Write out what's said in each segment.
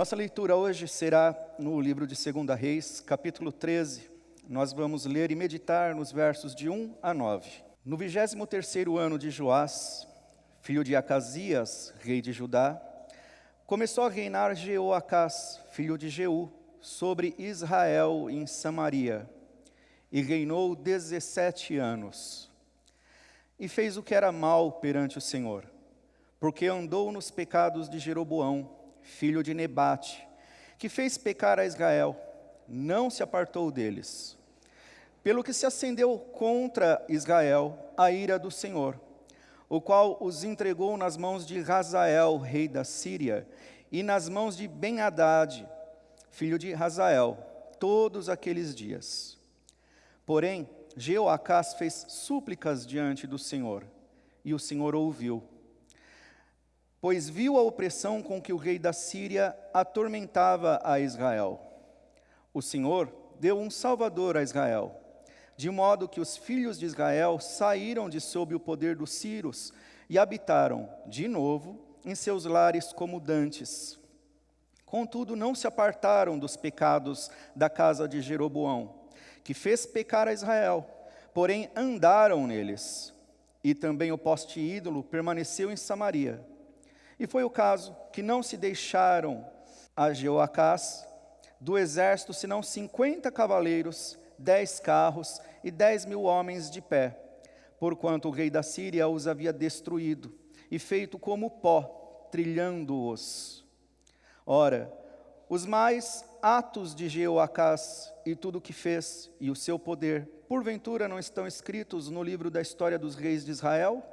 Nossa leitura hoje será no livro de 2 Reis, capítulo 13. Nós vamos ler e meditar nos versos de 1 a 9. No 23º ano de Joás, filho de Acasias, rei de Judá, começou a reinar Jeoacás, filho de Jeú, sobre Israel em Samaria, e reinou 17 anos. E fez o que era mal perante o Senhor, porque andou nos pecados de Jeroboão, filho de Nebate, que fez pecar a Israel, não se apartou deles. Pelo que se acendeu contra Israel a ira do Senhor, o qual os entregou nas mãos de Hazael, rei da Síria, e nas mãos de Ben-Hadad, filho de Hazael, todos aqueles dias. Porém, Jeoacás fez súplicas diante do Senhor, e o Senhor ouviu. Pois viu a opressão com que o rei da Síria atormentava a Israel. O Senhor deu um salvador a Israel, de modo que os filhos de Israel saíram de sob o poder dos sírios e habitaram, de novo, em seus lares como dantes. Contudo, não se apartaram dos pecados da casa de Jeroboão, que fez pecar a Israel, porém andaram neles. E também o poste ídolo permaneceu em Samaria. E foi o caso que não se deixaram a Jeoacás do exército, senão 50 cavaleiros, 10 carros e 10.000 homens de pé, porquanto o rei da Síria os havia destruído, e feito como pó, trilhando-os. Ora, os mais atos de Jeoacás e tudo o que fez, e o seu poder, porventura não estão escritos no livro da história dos reis de Israel?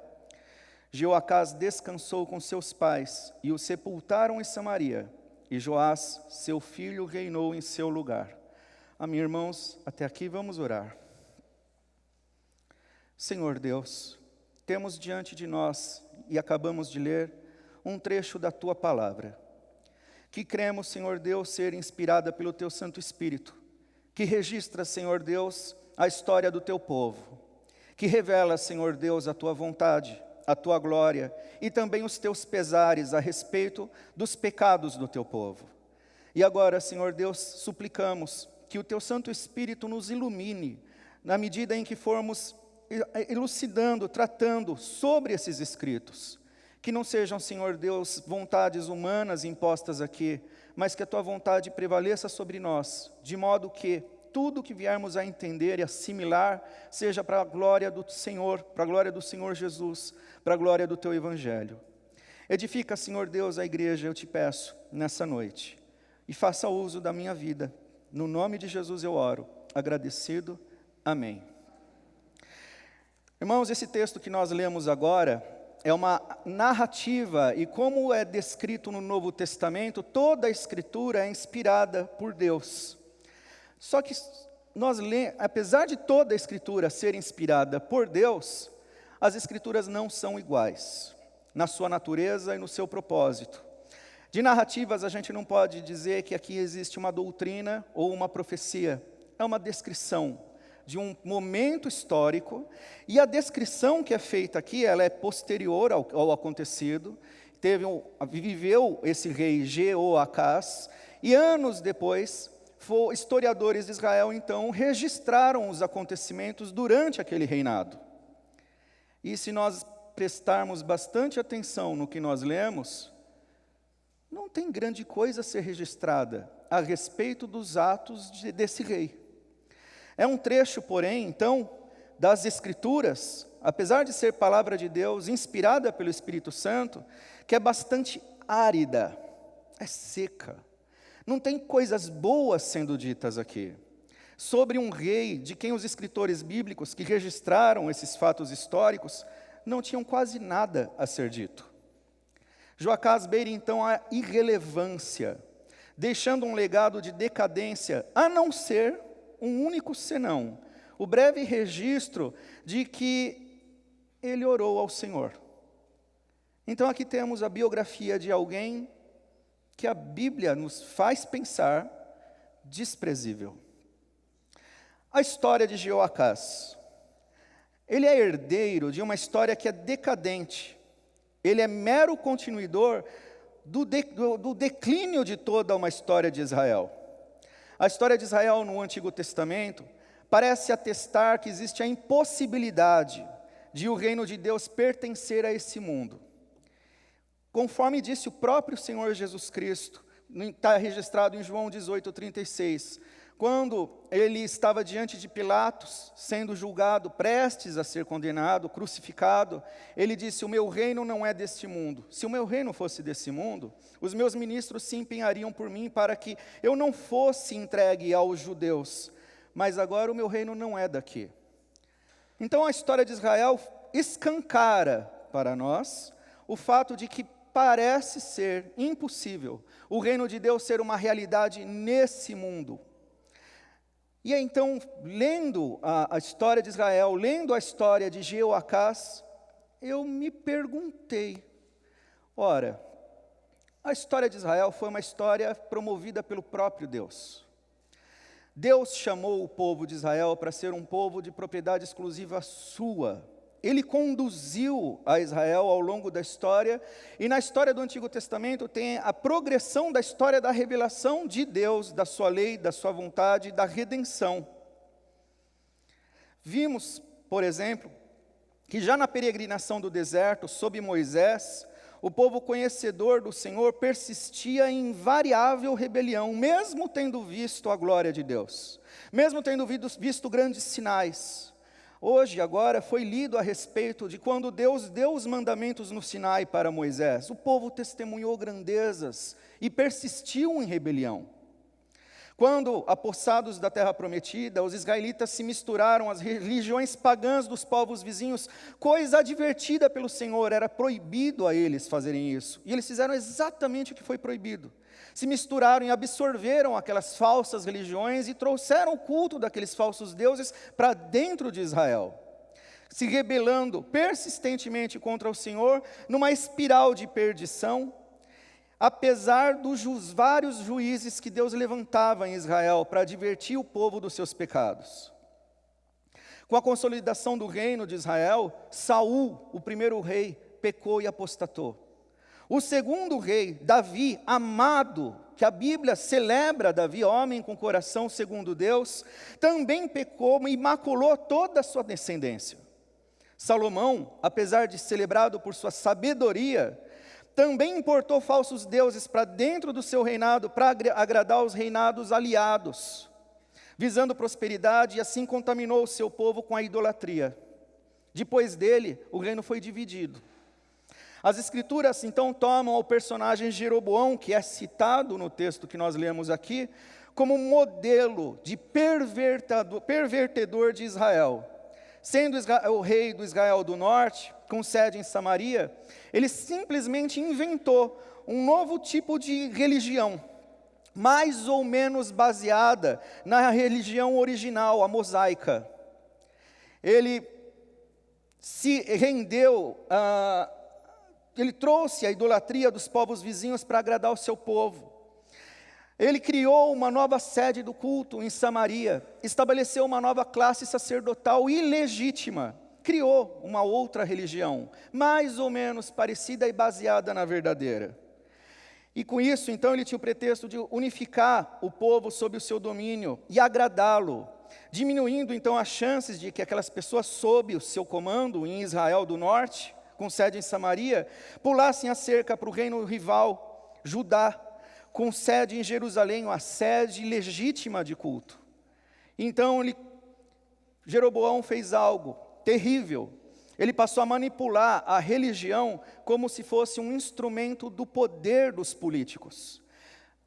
Jeoacás descansou com seus pais, e o sepultaram em Samaria, e Joás, seu filho, reinou em seu lugar. Amém, irmãos, até aqui vamos orar. Senhor Deus, temos diante de nós, e acabamos de ler, um trecho da Tua Palavra, que cremos, Senhor Deus, ser inspirada pelo Teu Santo Espírito, que registra, Senhor Deus, a história do Teu povo, que revela, Senhor Deus, a Tua vontade, a Tua glória e também os Teus pesares a respeito dos pecados do Teu povo. E agora, Senhor Deus, suplicamos que o Teu Santo Espírito nos ilumine, na medida em que formos elucidando, tratando sobre esses escritos. Que não sejam, Senhor Deus, vontades humanas impostas aqui, mas que a Tua vontade prevaleça sobre nós, de modo que tudo que viermos a entender e assimilar seja para a glória do Senhor, para a glória do Senhor Jesus, para a glória do Teu Evangelho. Edifica, Senhor Deus, a igreja, eu te peço, nessa noite, e faça uso da minha vida. No nome de Jesus eu oro, agradecido. Amém. Irmãos, esse texto que nós lemos agora é uma narrativa, e como é descrito no Novo Testamento, toda a Escritura é inspirada por Deus. Só que apesar de toda a Escritura ser inspirada por Deus, as Escrituras não são iguais, na sua natureza e no seu propósito. De narrativas, a gente não pode dizer que aqui existe uma doutrina ou uma profecia, é uma descrição de um momento histórico, e a descrição que é feita aqui, ela é posterior ao acontecido. Viveu esse rei Jeoacás, e anos depois, historiadores de Israel, então, registraram os acontecimentos durante aquele reinado. E se nós prestarmos bastante atenção no que nós lemos, não tem grande coisa a ser registrada a respeito dos atos desse rei. É um trecho, porém, então, das Escrituras, apesar de ser palavra de Deus, inspirada pelo Espírito Santo, que é bastante árida, é seca. Não tem coisas boas sendo ditas aqui. Sobre um rei de quem os escritores bíblicos que registraram esses fatos históricos não tinham quase nada a ser dito. Joacás beira então a irrelevância, deixando um legado de decadência, a não ser um único senão, o breve registro de que ele orou ao Senhor. Então aqui temos a biografia de alguém que a Bíblia nos faz pensar desprezível. A história de Jeoacás. Ele é herdeiro de uma história que é decadente. Ele é mero continuidor do declínio de toda uma história de Israel. A história de Israel no Antigo Testamento parece atestar que existe a impossibilidade de o reino de Deus pertencer a esse mundo. Conforme disse o próprio Senhor Jesus Cristo, está registrado em João 18:36, quando ele estava diante de Pilatos, sendo julgado, prestes a ser condenado, crucificado, ele disse: o meu reino não é deste mundo. Se o meu reino fosse desse mundo, os meus ministros se empenhariam por mim para que eu não fosse entregue aos judeus. Mas agora o meu reino não é daqui. Então a história de Israel escancara para nós o fato de que parece ser impossível o reino de Deus ser uma realidade nesse mundo. E então, lendo a história de Israel, lendo a história de Jeoacás, eu me perguntei, ora, a história de Israel foi uma história promovida pelo próprio Deus. Deus chamou o povo de Israel para ser um povo de propriedade exclusiva sua. Ele conduziu a Israel ao longo da história, e na história do Antigo Testamento tem a progressão da história da revelação de Deus, da sua lei, da sua vontade, da redenção. Vimos, por exemplo, que já na peregrinação do deserto, sob Moisés, o povo conhecedor do Senhor persistia em invariável rebelião, mesmo tendo visto a glória de Deus, mesmo tendo visto grandes sinais. Hoje, agora, foi lido a respeito de quando Deus deu os mandamentos no Sinai para Moisés. O povo testemunhou grandezas e persistiu em rebelião. Quando, apossados da terra prometida, os israelitas se misturaram às religiões pagãs dos povos vizinhos, coisa advertida pelo Senhor, era proibido a eles fazerem isso. E eles fizeram exatamente o que foi proibido. Se misturaram e absorveram aquelas falsas religiões e trouxeram o culto daqueles falsos deuses para dentro de Israel, se rebelando persistentemente contra o Senhor, numa espiral de perdição, apesar dos vários juízes que Deus levantava em Israel para advertir o povo dos seus pecados. Com a consolidação do reino de Israel, Saul, o primeiro rei, pecou e apostatou. O segundo rei, Davi, amado, que a Bíblia celebra Davi, homem com coração segundo Deus, também pecou e maculou toda a sua descendência. Salomão, apesar de celebrado por sua sabedoria, também importou falsos deuses para dentro do seu reinado, para agradar os reinados aliados, visando prosperidade, e assim contaminou o seu povo com a idolatria. Depois dele, o reino foi dividido. As Escrituras, então, tomam o personagem Jeroboão, que é citado no texto que nós lemos aqui, como modelo de pervertedor de Israel. Sendo o rei do Israel do Norte, com sede em Samaria, ele simplesmente inventou um novo tipo de religião, mais ou menos baseada na religião original, a mosaica. Ele se rendeu ele trouxe a idolatria dos povos vizinhos para agradar o seu povo. Ele criou uma nova sede do culto em Samaria, estabeleceu uma nova classe sacerdotal ilegítima, criou uma outra religião, mais ou menos parecida e baseada na verdadeira. E com isso, então, ele tinha o pretexto de unificar o povo sob o seu domínio e agradá-lo, diminuindo, então, as chances de que aquelas pessoas sob o seu comando em Israel do Norte, com sede em Samaria, pulassem a cerca para o reino rival, Judá, com sede em Jerusalém, uma sede legítima de culto. Então, Jeroboão fez algo terrível. Ele passou a manipular a religião como se fosse um instrumento do poder dos políticos.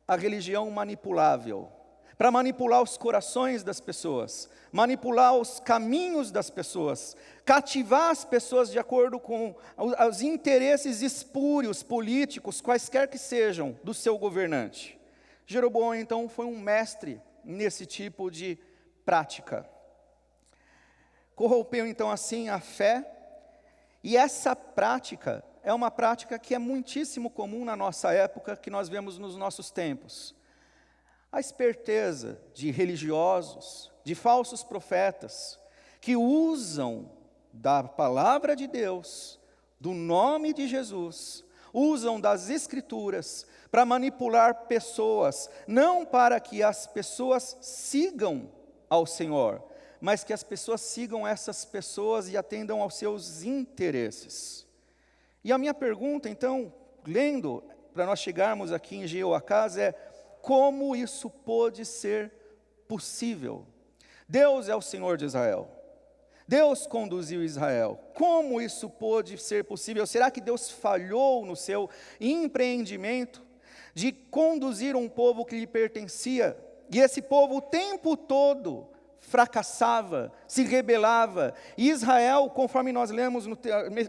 A religião manipulável, para manipular os corações das pessoas, manipular os caminhos das pessoas, cativar as pessoas de acordo com os interesses espúrios políticos, quaisquer que sejam, do seu governante. Jeroboão, então, foi um mestre nesse tipo de prática. Corrompeu, então, assim, a fé, e essa prática é uma prática que é muitíssimo comum na nossa época, que nós vemos nos nossos tempos. A esperteza de religiosos, de falsos profetas, que usam da palavra de Deus, do nome de Jesus, usam das Escrituras para manipular pessoas, não para que as pessoas sigam ao Senhor, mas que as pessoas sigam essas pessoas e atendam aos seus interesses. E a minha pergunta, então, lendo, para nós chegarmos aqui em Jeoacás, é: como isso pôde ser possível? Deus é o Senhor de Israel. Deus conduziu Israel. Como isso pôde ser possível? Será que Deus falhou no seu empreendimento de conduzir um povo que lhe pertencia? E esse povo o tempo todo fracassava, se rebelava. E Israel, conforme nós lemos,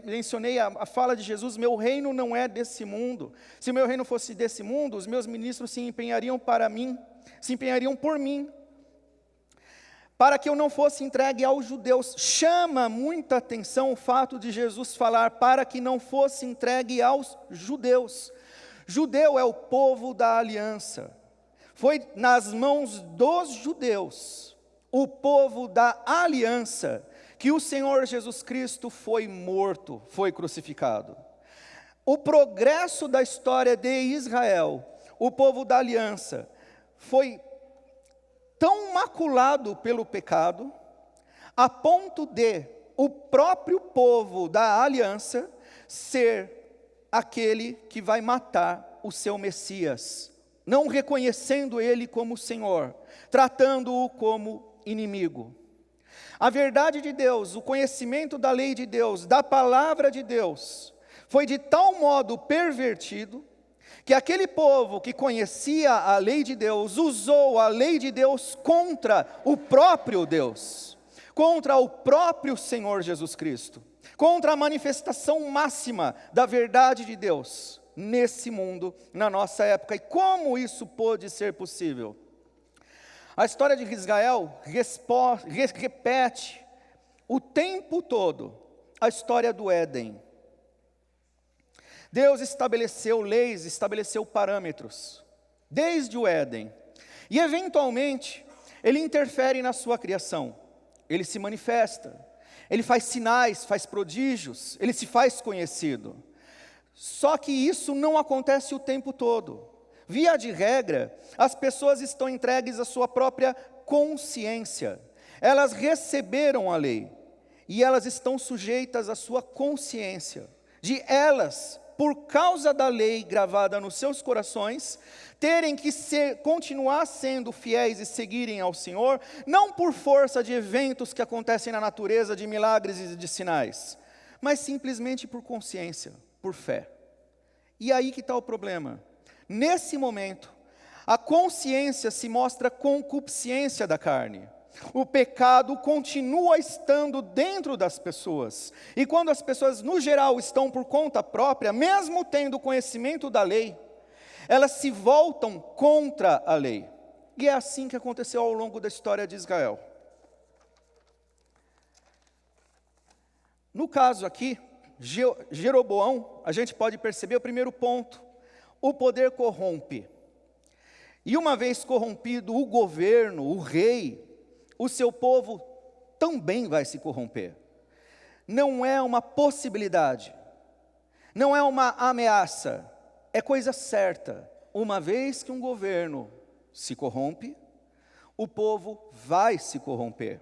mencionei a fala de Jesus: meu reino não é desse mundo. Se o meu reino fosse desse mundo, os meus ministros se empenhariam para mim, se empenhariam por mim, para que eu não fosse entregue aos judeus. Chama muita atenção o fato de Jesus falar para que não fosse entregue aos judeus. Judeu é o povo da aliança. Foi nas mãos dos judeus, o povo da aliança, que o Senhor Jesus Cristo foi morto, foi crucificado. O progresso da história de Israel, o povo da aliança, foi tão maculado pelo pecado, a ponto de o próprio povo da aliança ser aquele que vai matar o seu Messias, não reconhecendo ele como Senhor, tratando-o como inimigo. A verdade de Deus, o conhecimento da lei de Deus, da palavra de Deus, foi de tal modo pervertido, que aquele povo que conhecia a lei de Deus, usou a lei de Deus contra o próprio Deus, contra o próprio Senhor Jesus Cristo, contra a manifestação máxima da verdade de Deus nesse mundo, na nossa época. E como isso pôde ser possível? A história de Israel repete o tempo todo a história do Éden. Deus estabeleceu leis, estabeleceu parâmetros, desde o Éden. E eventualmente, Ele interfere na sua criação. Ele se manifesta, Ele faz sinais, faz prodígios, Ele se faz conhecido. Só que isso não acontece o tempo todo. Via de regra, as pessoas estão entregues à sua própria consciência. Elas receberam a lei, e elas estão sujeitas à sua consciência, de elas, por causa da lei gravada nos seus corações, terem que continuar sendo fiéis e seguirem ao Senhor, não por força de eventos que acontecem na natureza, de milagres e de sinais, mas simplesmente por consciência, por fé. E aí que está o problema. Nesse momento, a consciência se mostra concupiscência da carne. O pecado continua estando dentro das pessoas. E quando as pessoas, no geral, estão por conta própria, mesmo tendo conhecimento da lei, elas se voltam contra a lei. E é assim que aconteceu ao longo da história de Israel. No caso aqui, Jeroboão, a gente pode perceber o primeiro ponto: o poder corrompe. E uma vez corrompido o governo, o rei, o seu povo também vai se corromper. Não é uma possibilidade, não é uma ameaça, é coisa certa. Uma vez que um governo se corrompe, o povo vai se corromper.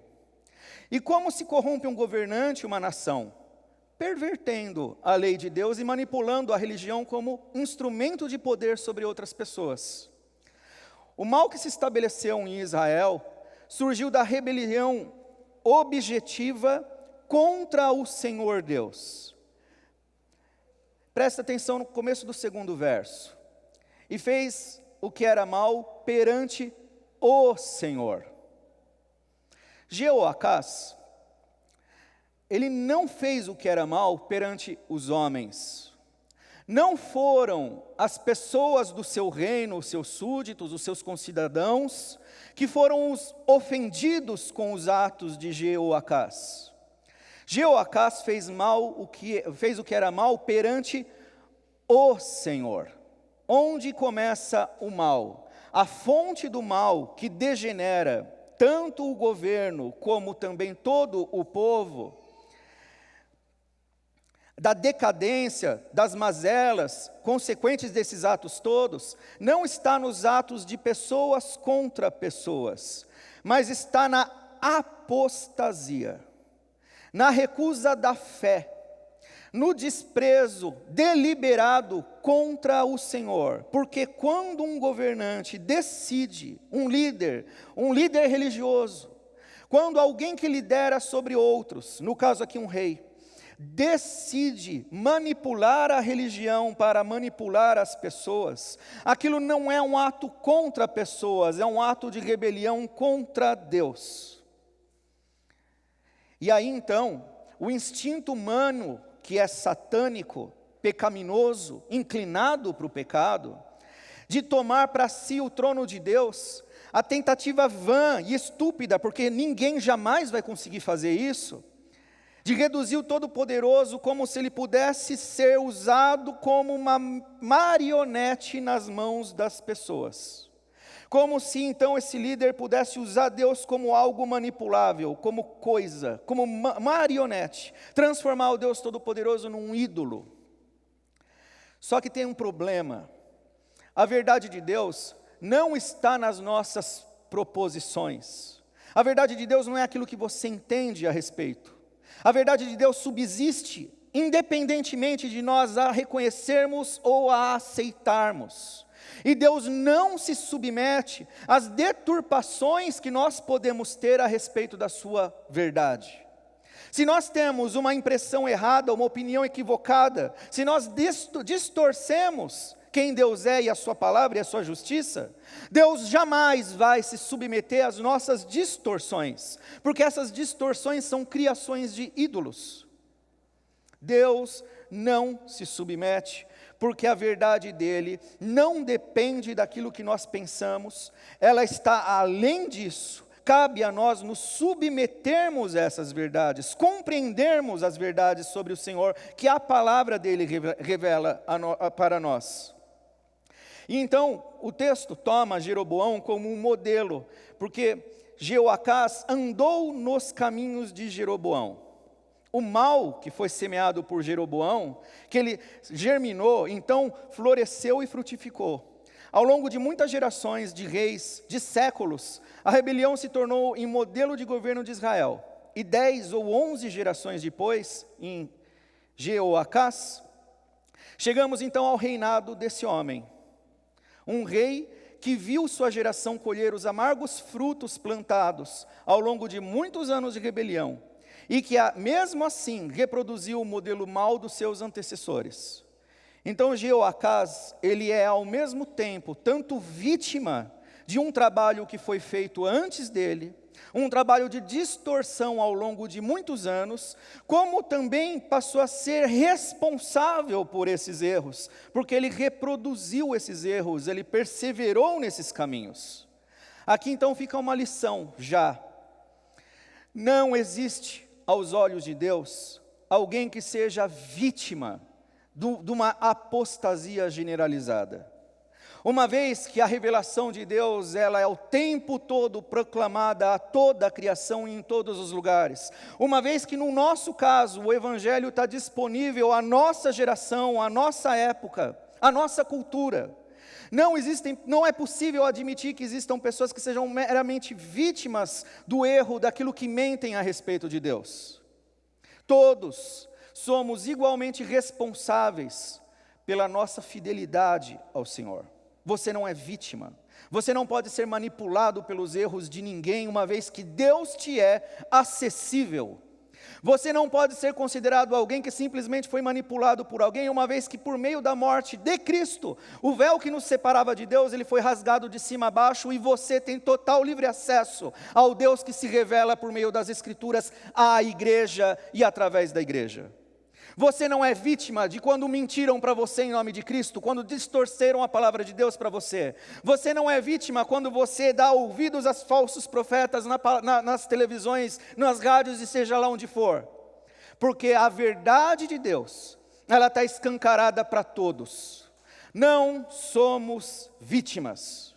E como se corrompe um governante, uma nação? Pervertendo a lei de Deus e manipulando a religião como instrumento de poder sobre outras pessoas. O mal que se estabeleceu em Israel surgiu da rebelião objetiva contra o Senhor Deus. Presta atenção no começo do segundo verso. E fez o que era mal perante o Senhor. Jeoacás, ele não fez o que era mal perante os homens. Não foram as pessoas do seu reino, os seus súditos, os seus concidadãos, que foram os ofendidos com os atos de Jeoacás. Jeoacás fez o que era mal perante o Senhor. Onde começa o mal? A fonte do mal que degenera tanto o governo como também todo o povo. da decadência, das mazelas, consequentes desses atos todos, não está nos atos de pessoas contra pessoas, mas está na apostasia, na recusa da fé, no desprezo deliberado contra o Senhor. Porque quando um governante decide, um líder religioso, quando alguém que lidera sobre outros, no caso aqui um rei, decide manipular a religião para manipular as pessoas, aquilo não é um ato contra pessoas, é um ato de rebelião contra Deus. E aí então, o instinto humano, que é satânico, pecaminoso, inclinado para o pecado, de tomar para si o trono de Deus, a tentativa vã e estúpida, porque ninguém jamais vai conseguir fazer isso, de reduzir o Todo-Poderoso como se ele pudesse ser usado como uma marionete nas mãos das pessoas. Como se então esse líder pudesse usar Deus como algo manipulável, como coisa, como marionete, transformar o Deus Todo-Poderoso num ídolo. Só que tem um problema. A verdade de Deus não está nas nossas proposições. A verdade de Deus não é aquilo que você entende a respeito. A verdade de Deus subsiste, independentemente de nós a reconhecermos ou a aceitarmos. E Deus não se submete às deturpações que nós podemos ter a respeito da sua verdade. Se nós temos uma impressão errada, uma opinião equivocada, se nós distorcemos quem Deus é e a sua palavra e a sua justiça, Deus jamais vai se submeter às nossas distorções, porque essas distorções são criações de ídolos. Deus não se submete, porque a verdade dele não depende daquilo que nós pensamos, ela está além disso. Cabe a nós nos submetermos a essas verdades, compreendermos as verdades sobre o Senhor, que a palavra dele revela para nós. E então, o texto toma Jeroboão como um modelo, porque Jeoacás andou nos caminhos de Jeroboão. O mal que foi semeado por Jeroboão, que ele germinou, então floresceu e frutificou. Ao longo de muitas gerações de reis, de séculos, a rebelião se tornou em modelo de governo de Israel. E 10 ou 11 gerações depois, em Jeoacás, chegamos então ao reinado desse homem. Um rei que viu sua geração colher os amargos frutos plantados ao longo de muitos anos de rebelião, e que mesmo assim reproduziu o modelo mau dos seus antecessores. Então Jeoacás, ele é ao mesmo tempo tanto vítima de um trabalho que foi feito antes dele, um trabalho de distorção ao longo de muitos anos, como também passou a ser responsável por esses erros, porque ele reproduziu esses erros, ele perseverou nesses caminhos. Aqui então fica uma lição já. Não existe aos olhos de Deus alguém que seja vítima de uma apostasia generalizada. Uma vez que a revelação de Deus, ela é o tempo todo proclamada a toda a criação e em todos os lugares. Uma vez que no nosso caso, o Evangelho está disponível à nossa geração, à nossa época, à nossa cultura. Não é possível admitir que existam pessoas que sejam meramente vítimas do erro, daquilo que mentem a respeito de Deus. Todos somos igualmente responsáveis pela nossa fidelidade ao Senhor. Você não é vítima, você não pode ser manipulado pelos erros de ninguém, uma vez que Deus te é acessível. Você não pode ser considerado alguém que simplesmente foi manipulado por alguém, uma vez que por meio da morte de Cristo, o véu que nos separava de Deus, ele foi rasgado de cima a baixo, e você tem total livre acesso ao Deus que se revela por meio das Escrituras à igreja e através da igreja. Você não é vítima de quando mentiram para você em nome de Cristo, quando distorceram a palavra de Deus para você. Você não é vítima quando você dá ouvidos aos falsos profetas nas televisões, nas rádios e seja lá onde for. Porque a verdade de Deus, ela está escancarada para todos. Não somos vítimas.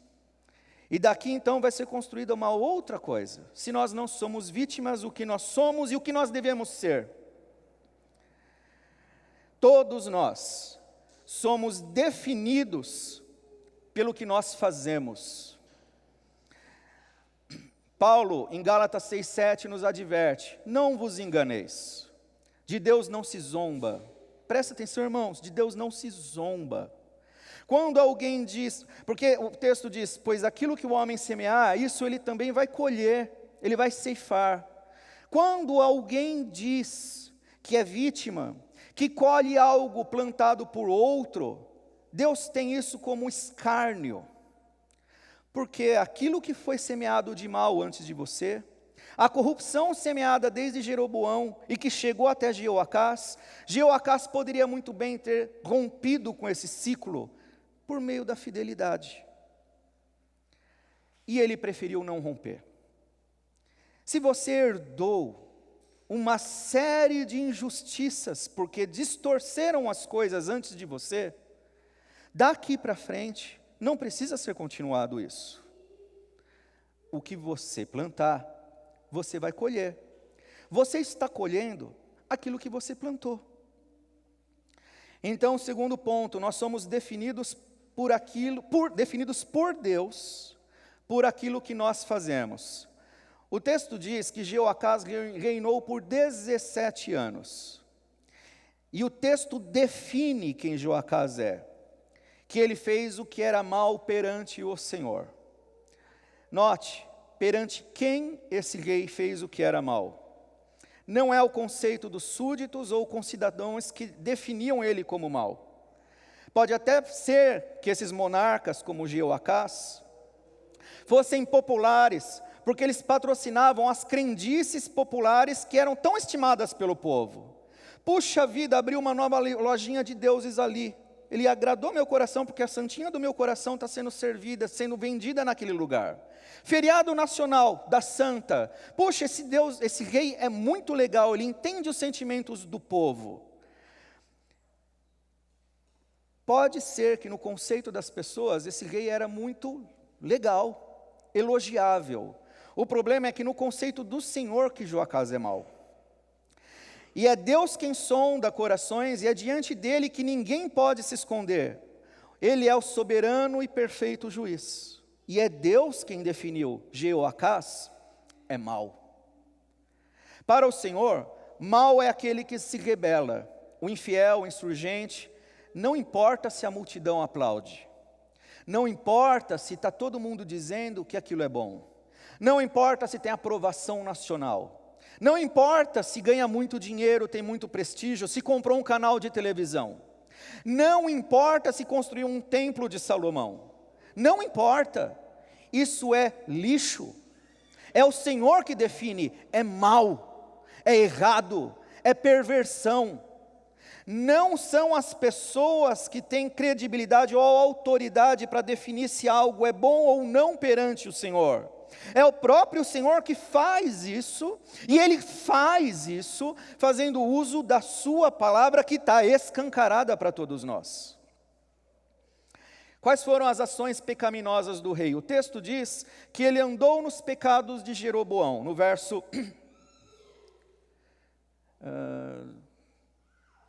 E daqui então vai ser construída uma outra coisa. Se nós não somos vítimas, o que nós somos e o que nós devemos ser. Todos nós somos definidos pelo que nós fazemos. Paulo, em Gálatas 6,7, nos adverte: não vos enganeis, de Deus não se zomba. Presta atenção, irmãos, de Deus não se zomba. Quando alguém diz, porque o texto diz, pois aquilo que o homem semear, isso ele também vai colher, ele vai ceifar. Quando alguém diz que é vítima, que colhe algo plantado por outro, Deus tem isso como escárnio. Porque aquilo que foi semeado de mal antes de você, a corrupção semeada desde Jeroboão e que chegou até Jeoacás, Jeoacás poderia muito bem ter rompido com esse ciclo por meio da fidelidade. E ele preferiu não romper. Se você herdou uma série de injustiças porque distorceram as coisas antes de você, daqui para frente não precisa ser continuado isso. O que você plantar, você vai colher. Você está colhendo aquilo que você plantou. Então, segundo ponto, nós somos definidos definidos por Deus, por aquilo que nós fazemos. O texto diz que Jeoacás reinou por 17 anos. E o texto define quem Jeoacás é. Que ele fez o que era mal perante o Senhor. Note, perante quem esse rei fez o que era mal. Não é o conceito dos súditos ou concidadãos que definiam ele como mal. Pode até ser que esses monarcas, como Jeoacás, fossem populares, porque eles patrocinavam as crendices populares que eram tão estimadas pelo povo. Puxa vida, abriu uma nova lojinha de deuses ali. Ele agradou meu coração, porque a santinha do meu coração está sendo servida, sendo vendida naquele lugar. Feriado nacional da santa. Poxa, esse Deus, esse rei é muito legal, ele entende os sentimentos do povo. Pode ser que no conceito das pessoas, esse rei era muito legal, elogiável. O problema é que no conceito do Senhor que Jeoacás é mau. E é Deus quem sonda corações, e é diante dele que ninguém pode se esconder. Ele é o soberano e perfeito juiz. E é Deus quem definiu: Jeoacás é mau. Para o Senhor, mau é aquele que se rebela, o infiel, o insurgente. Não importa se a multidão aplaude. Não importa se está todo mundo dizendo que aquilo é bom. Não importa se tem aprovação nacional. Não importa se ganha muito dinheiro, tem muito prestígio, se comprou um canal de televisão. Não importa se construiu um templo de Salomão. Não importa. Isso é lixo. É o Senhor que define. É mal, é errado, é perversão. Não são as pessoas que têm credibilidade ou autoridade para definir se algo é bom ou não perante o Senhor. É o próprio Senhor que faz isso, e Ele faz isso fazendo uso da sua palavra que está escancarada para todos nós. Quais foram as ações pecaminosas do rei? O texto diz que ele andou nos pecados de Jeroboão, no verso...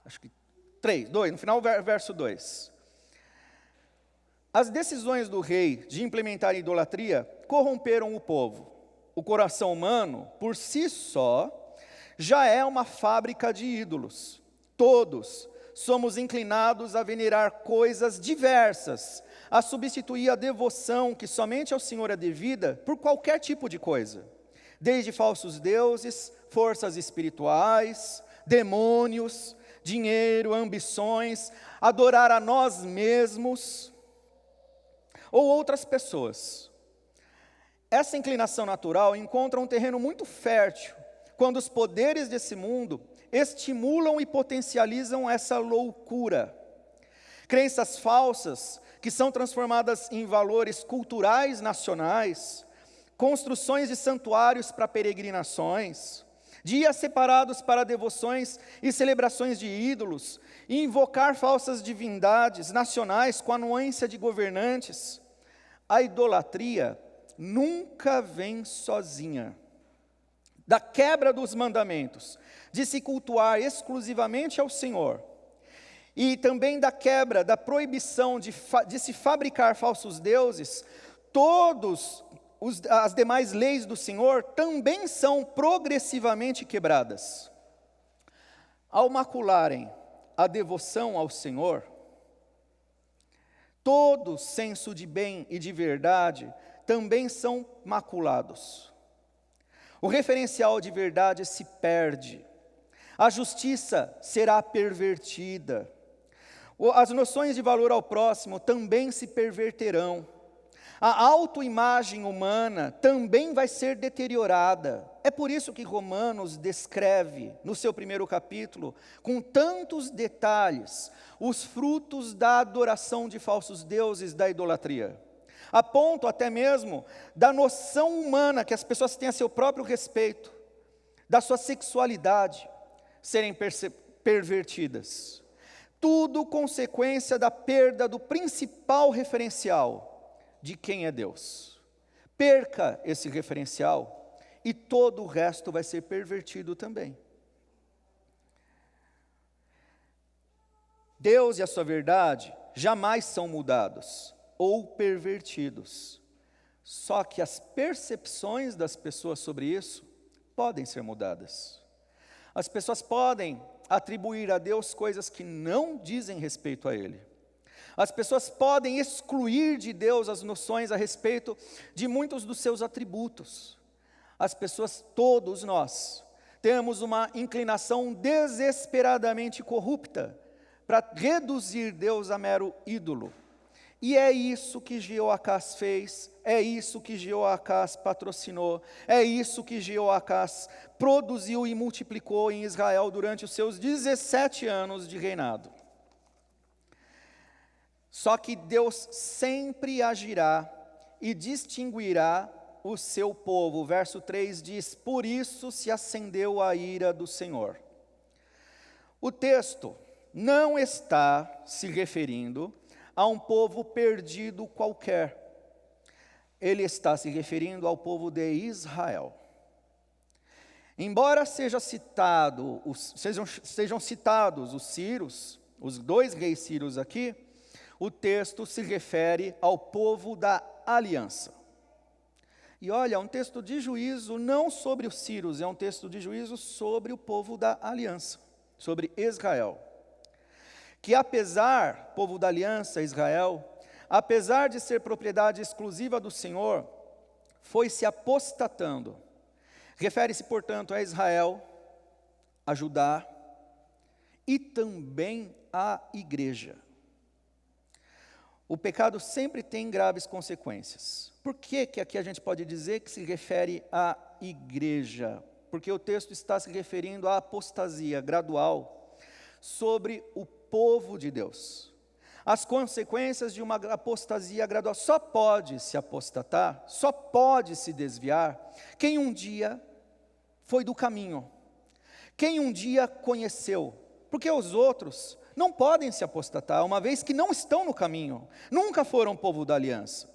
acho que 2, no final, verso 2. As decisões do rei de implementar a idolatria corromperam o povo. O coração humano, por si só, já é uma fábrica de ídolos. Todos somos inclinados a venerar coisas diversas, a substituir a devoção que somente ao Senhor é devida por qualquer tipo de coisa. Desde falsos deuses, forças espirituais, demônios, dinheiro, ambições, adorar a nós mesmos ou outras pessoas. Essa inclinação natural encontra um terreno muito fértil quando os poderes desse mundo estimulam e potencializam essa loucura. Crenças falsas que são transformadas em valores culturais nacionais, construções de santuários para peregrinações, dias separados para devoções e celebrações de ídolos, e invocar falsas divindades nacionais com anuência de governantes. A idolatria nunca vem sozinha. Da quebra dos mandamentos, de se cultuar exclusivamente ao Senhor, e também da quebra, da proibição de se fabricar falsos deuses, as demais leis do Senhor também são progressivamente quebradas. Ao macularem a devoção ao Senhor, todo senso de bem e de verdade também são maculados. O referencial de verdade se perde, a justiça será pervertida, as noções de valor ao próximo também se perverterão, a autoimagem humana também vai ser deteriorada. É por isso que Romanos descreve, no seu primeiro capítulo, com tantos detalhes, os frutos da adoração de falsos deuses, da idolatria. A ponto até mesmo da noção humana que as pessoas têm a seu próprio respeito, da sua sexualidade, serem pervertidas. Tudo consequência da perda do principal referencial de quem é Deus. Perca esse referencial e todo o resto vai ser pervertido também. Deus e a sua verdade jamais são mudados ou pervertidos. Só que as percepções das pessoas sobre isso podem ser mudadas. As pessoas podem atribuir a Deus coisas que não dizem respeito a Ele. As pessoas podem excluir de Deus as noções a respeito de muitos dos seus atributos. As pessoas, todos nós, temos uma inclinação desesperadamente corrupta para reduzir Deus a mero ídolo. E é isso que Jeoacás fez, é isso que Jeoacás patrocinou, é isso que Jeoacás produziu e multiplicou em Israel durante os seus 17 anos de reinado. Só que Deus sempre agirá e distinguirá o seu povo. O verso 3 diz: por isso se acendeu a ira do Senhor. O texto não está se referindo a um povo perdido qualquer. Ele está se referindo ao povo de Israel. Embora sejam citados os Círios, os dois reis Círios aqui, o texto se refere ao povo da aliança. E olha, é um texto de juízo não sobre os Círios, é um texto de juízo sobre o povo da aliança, sobre Israel. Que povo da aliança, Israel, apesar de ser propriedade exclusiva do Senhor, foi se apostatando. Refere-se, portanto, a Israel, a Judá e também à igreja. O pecado sempre tem graves consequências. Por que aqui a gente pode dizer que se refere à igreja? Porque o texto está se referindo à apostasia gradual sobre o povo de Deus. As consequências de uma apostasia gradual: só pode se apostatar, só pode se desviar quem um dia foi do caminho, quem um dia conheceu, porque os outros não podem se apostatar, uma vez que não estão no caminho, nunca foram povo da aliança.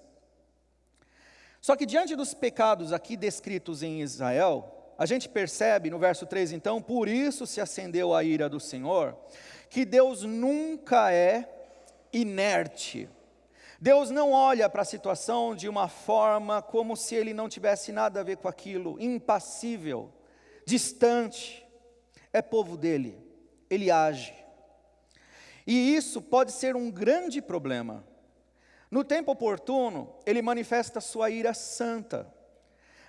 Só que diante dos pecados aqui descritos em Israel, a gente percebe no verso 3 então: por isso se acendeu a ira do Senhor, que Deus nunca é inerte. Deus não olha para a situação de uma forma como se Ele não tivesse nada a ver com aquilo, impassível, distante. É povo dele, Ele age. E isso pode ser um grande problema. No tempo oportuno, Ele manifesta sua ira santa,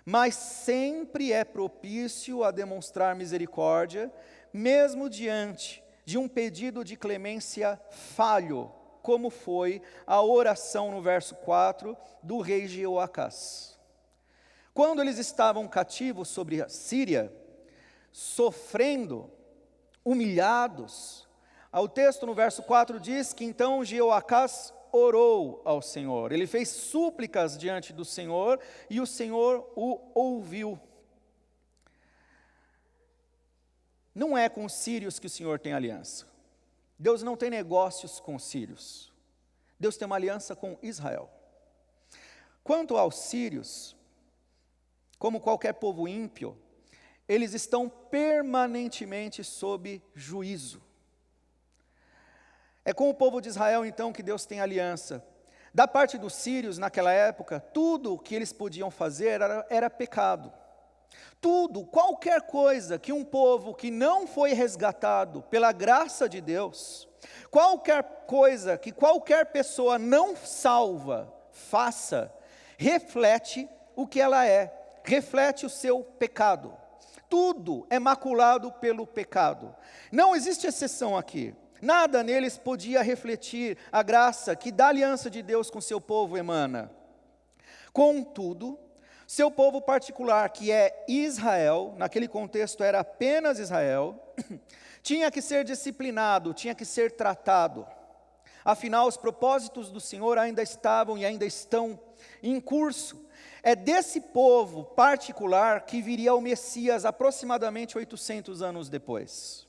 mas sempre é propício a demonstrar misericórdia, mesmo diante de um pedido de clemência falho, como foi a oração no verso 4 do rei Jeoacás. Quando eles estavam cativos sobre a Síria, sofrendo, humilhados, o texto no verso 4 diz que então Jeoacás orou ao Senhor. Ele fez súplicas diante do Senhor e o Senhor o ouviu. Não é com os sírios que o Senhor tem aliança. Deus não tem negócios com os sírios. Deus tem uma aliança com Israel. Quanto aos sírios, como qualquer povo ímpio, eles estão permanentemente sob juízo. É com o povo de Israel, então, que Deus tem aliança. Da parte dos sírios, naquela época, tudo o que eles podiam fazer era pecado. Tudo, qualquer coisa que um povo que não foi resgatado pela graça de Deus, qualquer coisa que qualquer pessoa não salva faça, reflete o que ela é, reflete o seu pecado. Tudo é maculado pelo pecado. Não existe exceção aqui. Nada neles podia refletir a graça que da aliança de Deus com seu povo emana. Contudo, seu povo particular, que é Israel, naquele contexto era apenas Israel, tinha que ser disciplinado, tinha que ser tratado. Afinal, os propósitos do Senhor ainda estavam e ainda estão em curso. É desse povo particular que viria o Messias aproximadamente 800 anos depois.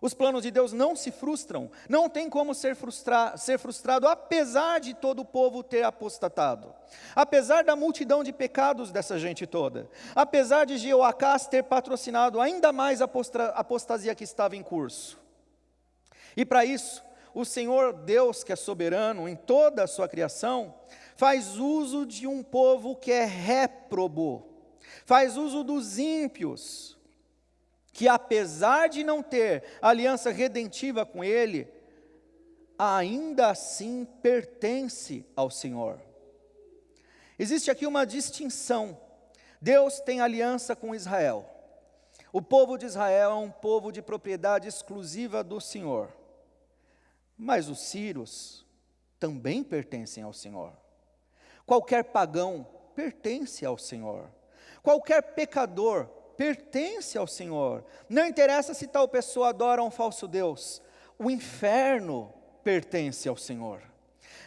Os planos de Deus não se frustram, não tem como ser frustrado, apesar de todo o povo ter apostatado, apesar da multidão de pecados dessa gente toda, apesar de Jeoacás ter patrocinado ainda mais a apostasia que estava em curso. E para isso, o Senhor Deus, que é soberano em toda a sua criação, faz uso de um povo que é réprobo, faz uso dos ímpios, que apesar de não ter aliança redentiva com Ele, ainda assim pertence ao Senhor. Existe aqui uma distinção. Deus tem aliança com Israel. O povo de Israel é um povo de propriedade exclusiva do Senhor. Mas os sírios também pertencem ao Senhor. Qualquer pagão pertence ao Senhor. Qualquer pecador pertence ao Senhor. Não interessa se tal pessoa adora um falso Deus. O inferno pertence ao Senhor.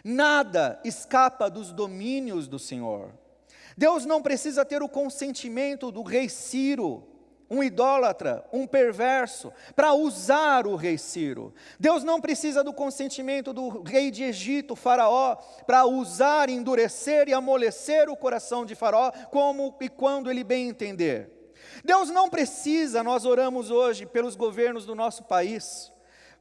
Nada escapa dos domínios do Senhor. Deus não precisa ter o consentimento do rei Ciro, um idólatra, um perverso, para usar o rei Ciro. Deus não precisa do consentimento do rei de Egito, Faraó, para usar, endurecer e amolecer o coração de Faraó, como e quando ele bem entender. Deus não precisa, nós oramos hoje pelos governos do nosso país,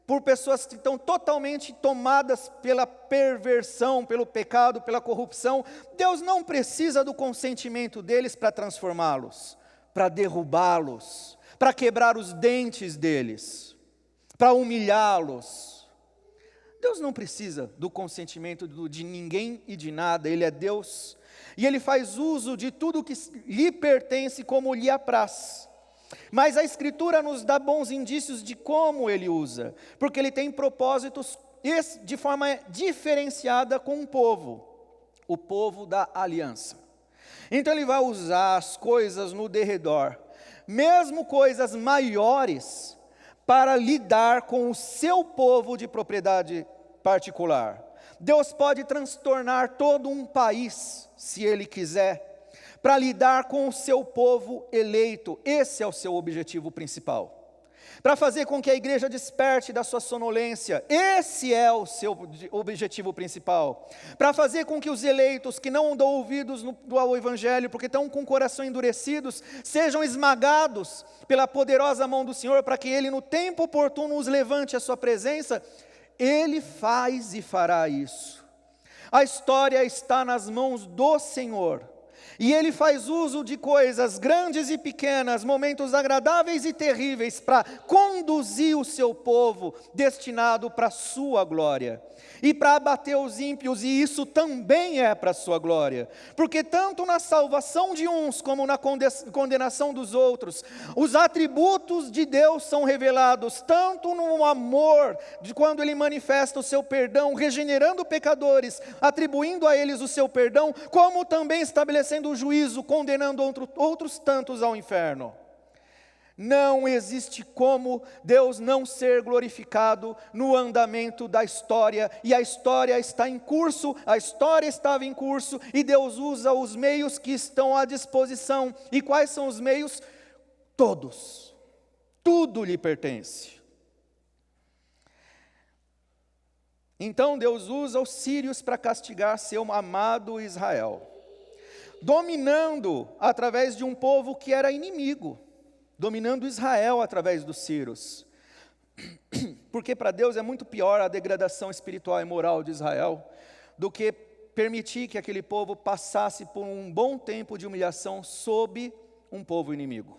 por pessoas que estão totalmente tomadas pela perversão, pelo pecado, pela corrupção. Deus não precisa do consentimento deles para transformá-los, para derrubá-los, para quebrar os dentes deles, para humilhá-los. Deus não precisa do consentimento de ninguém e de nada. Ele é Deus. E Ele faz uso de tudo que lhe pertence como lhe apraz. Mas a Escritura nos dá bons indícios de como Ele usa, porque Ele tem propósitos de forma diferenciada com um povo, o povo da aliança. Então Ele vai usar as coisas no derredor, mesmo coisas maiores, para lidar com o seu povo de propriedade particular. Deus pode transtornar todo um país, se Ele quiser, para lidar com o seu povo eleito. Esse é o seu objetivo principal. Para fazer com que a igreja desperte da sua sonolência. Esse é o seu objetivo principal. Para fazer com que os eleitos que não dão ouvidos ao Evangelho, porque estão com o coração endurecidos, sejam esmagados pela poderosa mão do Senhor, para que Ele no tempo oportuno os levante à sua presença. Ele faz e fará isso. A história está nas mãos do Senhor. E Ele faz uso de coisas grandes e pequenas, momentos agradáveis e terríveis, para conduzir o seu povo, destinado para a sua glória. E para abater os ímpios, e isso também é para a sua glória. Porque tanto na salvação de uns, como na condenação dos outros, os atributos de Deus são revelados, tanto no amor, de quando Ele manifesta o seu perdão, regenerando pecadores, atribuindo a eles o seu perdão, como também estabelecendo o juízo, condenando outros tantos ao inferno. Não existe como Deus não ser glorificado no andamento da história, e a história está em curso, a história estava em curso, e Deus usa os meios que estão à disposição. E quais são os meios? Todos. Tudo lhe pertence. Então Deus usa os sírios para castigar seu amado Israel, dominando através de um povo que era inimigo, dominando Israel através dos sírios. porque para Deus é muito pior a degradação espiritual e moral de Israel do que permitir que aquele povo passasse por um bom tempo de humilhação sob um povo inimigo.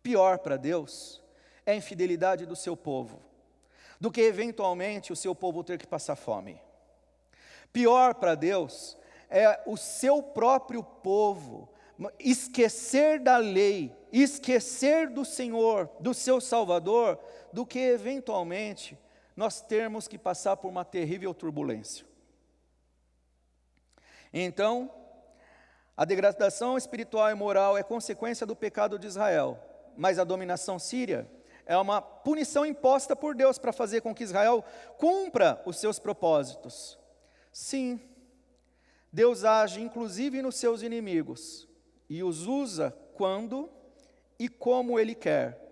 Pior para Deus é a infidelidade do seu povo, do que eventualmente o seu povo ter que passar fome. Pior para Deus é o seu próprio povo esquecer da lei, esquecer do Senhor, do seu Salvador, do que eventualmente nós termos que passar por uma terrível turbulência. Então, a degradação espiritual e moral é consequência do pecado de Israel, mas a dominação síria é uma punição imposta por Deus para fazer com que Israel cumpra os seus propósitos. Sim, Deus age inclusive nos seus inimigos e os usa quando e como Ele quer.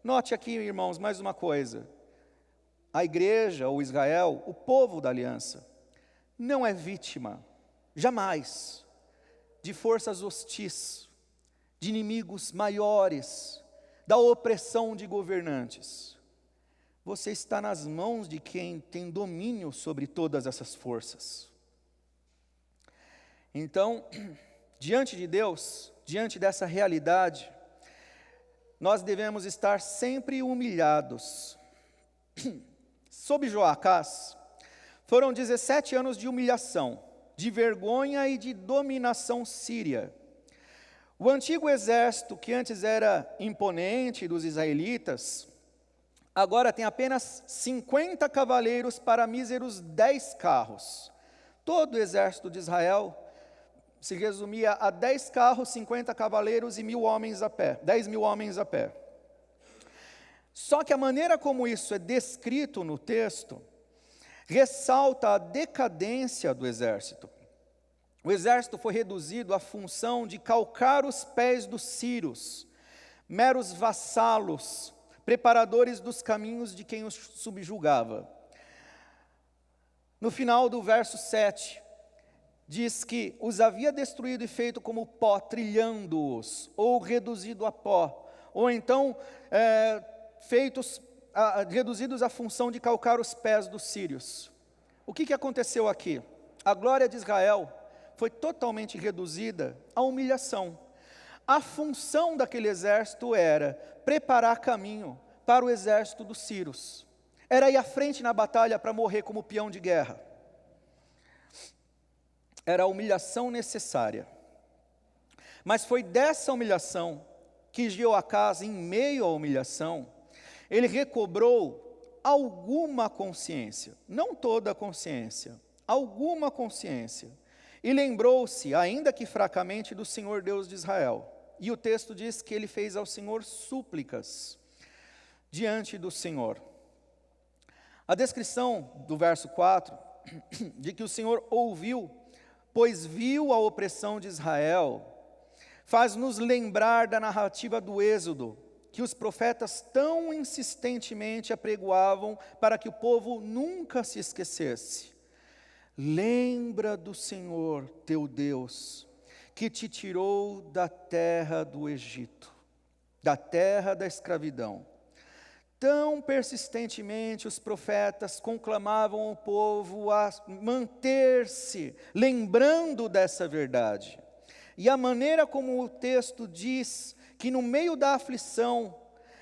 Note aqui, irmãos, mais uma coisa. A igreja, ou Israel, o povo da aliança, não é vítima, jamais, de forças hostis, de inimigos maiores, da opressão de governantes. Você está nas mãos de quem tem domínio sobre todas essas forças. Então, diante de Deus, diante dessa realidade, nós devemos estar sempre humilhados. Sob Joacás, foram 17 anos de humilhação, de vergonha e de dominação síria. O antigo exército, que antes era imponente dos israelitas, agora tem apenas 50 cavaleiros para míseros 10 carros. Todo o exército de Israel se resumia a 10 carros, 50 cavaleiros e 1000 homens a pé, 10 mil homens a pé. Só que a maneira como isso é descrito no texto, ressalta a decadência do exército. O exército foi reduzido à função de calcar os pés dos sírios, meros vassalos, preparadores dos caminhos de quem os subjugava. No final do verso 7, diz que os havia destruído e feito como pó, trilhando-os, ou reduzido a pó, ou então reduzidos à função de calcar os pés dos sírios. O que aconteceu aqui? A glória de Israel foi totalmente reduzida à humilhação. A função daquele exército era preparar caminho para o exército dos sírios. Era ir à frente na batalha para morrer como peão de guerra. Era a humilhação necessária. Mas foi dessa humilhação que Jeoacás, em meio à humilhação, ele recobrou alguma consciência, não toda a consciência, alguma consciência. E lembrou-se, ainda que fracamente, do Senhor Deus de Israel. E o texto diz que ele fez ao Senhor súplicas diante do Senhor. A descrição do verso 4, de que o Senhor ouviu, pois viu a opressão de Israel, faz-nos lembrar da narrativa do Êxodo, que os profetas tão insistentemente apregoavam para que o povo nunca se esquecesse. Lembra do Senhor teu Deus, que te tirou da terra do Egito, da terra da escravidão. Tão persistentemente os profetas conclamavam o povo a manter-se, lembrando dessa verdade. E a maneira como o texto diz que no meio da aflição,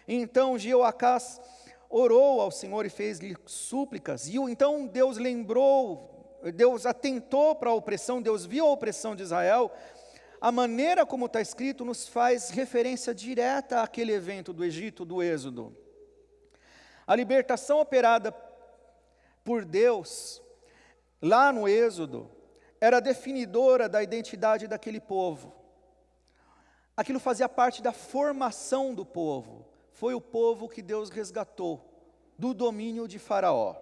então Jeoacás orou ao Senhor e fez-lhe súplicas, e então Deus lembrou, Deus atentou para a opressão, Deus viu a opressão de Israel. A maneira como está escrito nos faz referência direta àquele evento do Egito, do Êxodo. A libertação operada por Deus, lá no Êxodo, era definidora da identidade daquele povo. Aquilo fazia parte da formação do povo. Foi o povo que Deus resgatou do domínio de Faraó,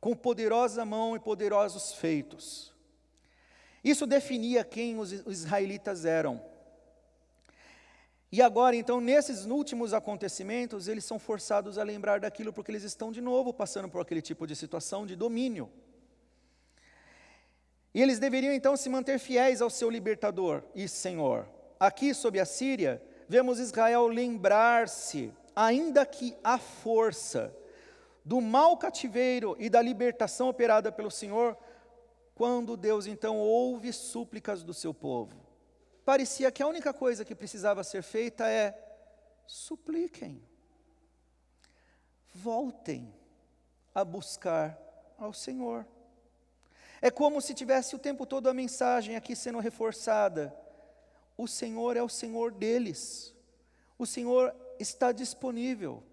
com poderosa mão e poderosos feitos. Isso definia quem os israelitas eram. E agora, então, nesses últimos acontecimentos, eles são forçados a lembrar daquilo, porque eles estão de novo passando por aquele tipo de situação de domínio. E eles deveriam, então, se manter fiéis ao seu libertador e Senhor. Aqui, sob a Síria, vemos Israel lembrar-se, ainda que à força, do mau cativeiro e da libertação operada pelo Senhor, quando Deus então ouve súplicas do seu povo. Parecia que a única coisa que precisava ser feita é: supliquem, voltem a buscar ao Senhor. É como se tivesse o tempo todo a mensagem aqui sendo reforçada: o Senhor é o Senhor deles, o Senhor está disponível,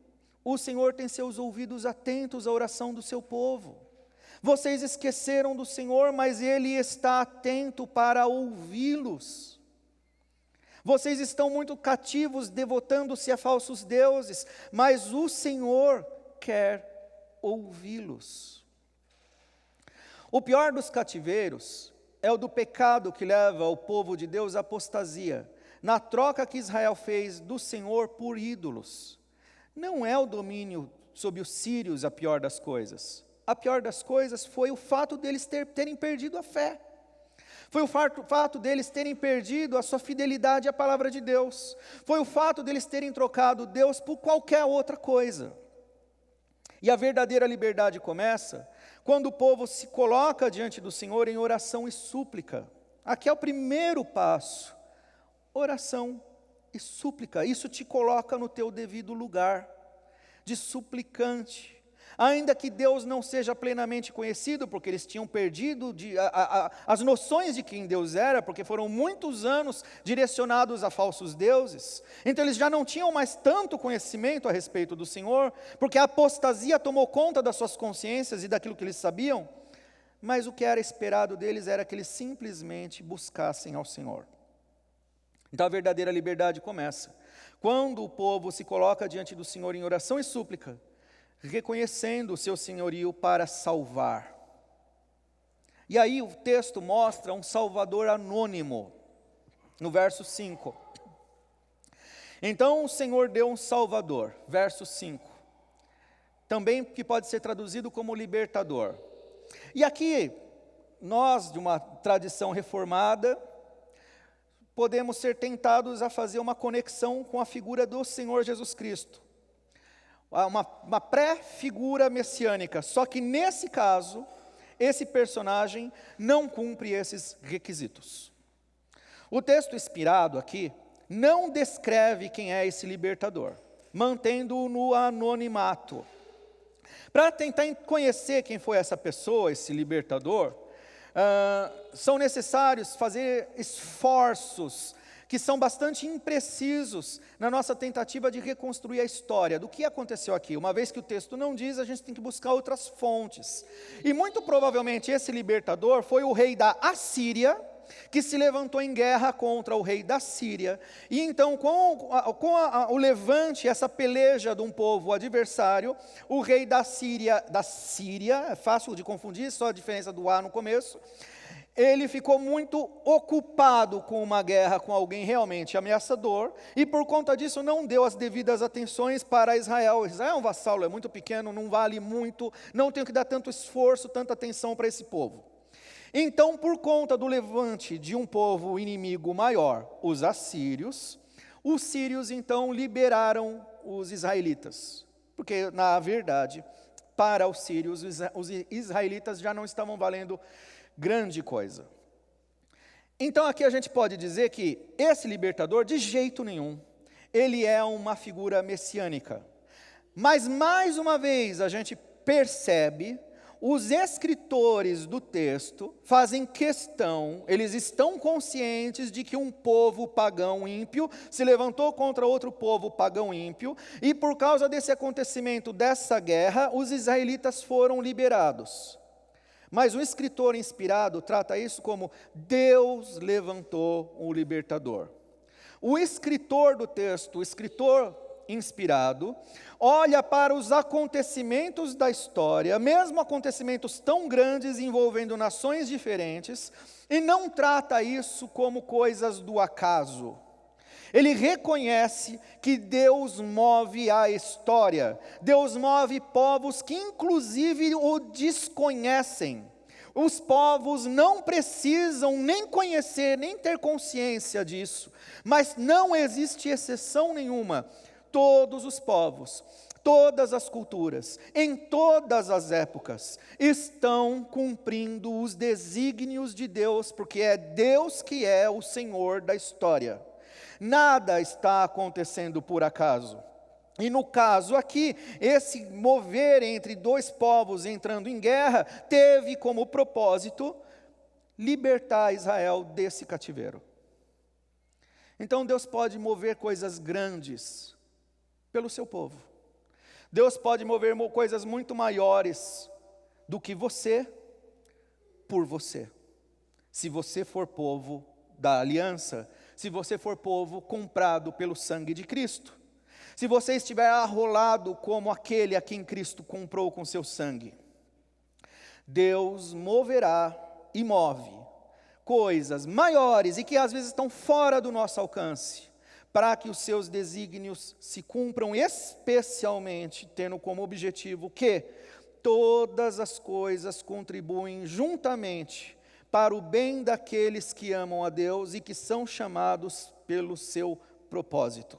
o Senhor tem seus ouvidos atentos à oração do seu povo. Vocês esqueceram do Senhor, mas Ele está atento para ouvi-los. Vocês estão muito cativos, devotando-se a falsos deuses, mas o Senhor quer ouvi-los. O pior dos cativeiros é o do pecado que leva o povo de Deus à apostasia, na troca que Israel fez do Senhor por ídolos. Não é o domínio sobre os sírios a pior das coisas. A pior das coisas foi o fato deles terem perdido a fé. Foi o fato deles terem perdido a sua fidelidade à palavra de Deus. Foi o fato deles terem trocado Deus por qualquer outra coisa. E a verdadeira liberdade começa quando o povo se coloca diante do Senhor em oração e súplica. Aqui é o primeiro passo: oração e súplica. Isso te coloca no teu devido lugar de suplicante. Ainda que Deus não seja plenamente conhecido, porque eles tinham perdido as noções de quem Deus era, porque foram muitos anos direcionados a falsos deuses, então eles já não tinham mais tanto conhecimento a respeito do Senhor, porque a apostasia tomou conta das suas consciências e daquilo que eles sabiam, mas o que era esperado deles era que eles simplesmente buscassem ao Senhor. Então a verdadeira liberdade começa quando o povo se coloca diante do Senhor em oração e súplica, reconhecendo o seu senhorio para salvar. E aí o texto mostra um Salvador anônimo, no verso 5. Então o Senhor deu um Salvador, verso 5. Também que pode ser traduzido como libertador. E aqui, nós de uma tradição reformada, podemos ser tentados a fazer uma conexão com a figura do Senhor Jesus Cristo. Uma pré-figura messiânica, só que nesse caso, esse personagem não cumpre esses requisitos. O texto inspirado aqui não descreve quem é esse libertador, mantendo-o no anonimato. Para tentar conhecer quem foi essa pessoa, esse libertador, são necessários fazer esforços que são bastante imprecisos na nossa tentativa de reconstruir a história do que aconteceu aqui. Uma vez que o texto não diz, a gente tem que buscar outras fontes. E muito provavelmente esse libertador foi o rei da Assíria, que se levantou em guerra contra o rei da Síria. E então, com o levante, essa peleja de um povo adversário, o rei da Síria, é fácil de confundir, só a diferença do A no começo, ele ficou muito ocupado com uma guerra com alguém realmente ameaçador, e por conta disso não deu as devidas atenções para Israel. Israel é um vassalo, é muito pequeno, não vale muito, não tem que dar tanto esforço, tanta atenção para esse povo. Então, por conta do levante de um povo inimigo maior, os assírios então liberaram os israelitas, porque na verdade, para os sírios, os israelitas já não estavam valendo grande coisa. Então aqui a gente pode dizer que esse libertador, de jeito nenhum, ele é uma figura messiânica. Mas mais uma vez a gente percebe, os escritores do texto fazem questão, eles estão conscientes de que um povo pagão ímpio se levantou contra outro povo pagão ímpio, e por causa desse acontecimento, dessa guerra, os israelitas foram liberados. Mas o escritor inspirado trata isso como Deus levantou um libertador. O escritor do texto, o escritor inspirado, olha para os acontecimentos da história, mesmo acontecimentos tão grandes envolvendo nações diferentes, e não trata isso como coisas do acaso. Ele reconhece que Deus move a história, Deus move povos que inclusive o desconhecem. Os povos não precisam nem conhecer, nem ter consciência disso, mas não existe exceção nenhuma. Todos os povos, todas as culturas, em todas as épocas, estão cumprindo os desígnios de Deus, porque é Deus que é o Senhor da história. Nada está acontecendo por acaso. E no caso aqui, esse mover entre dois povos entrando em guerra, teve como propósito libertar Israel desse cativeiro. Então Deus pode mover coisas grandes pelo seu povo. Deus pode mover coisas muito maiores do que você, por você. Se você for povo da aliança, se você for povo comprado pelo sangue de Cristo. Se você estiver arrolado como aquele a quem Cristo comprou com seu sangue. Deus moverá e move coisas maiores e que às vezes estão fora do nosso alcance, para que os seus desígnios se cumpram, especialmente tendo como objetivo que todas as coisas contribuem juntamente para o bem daqueles que amam a Deus e que são chamados pelo seu propósito.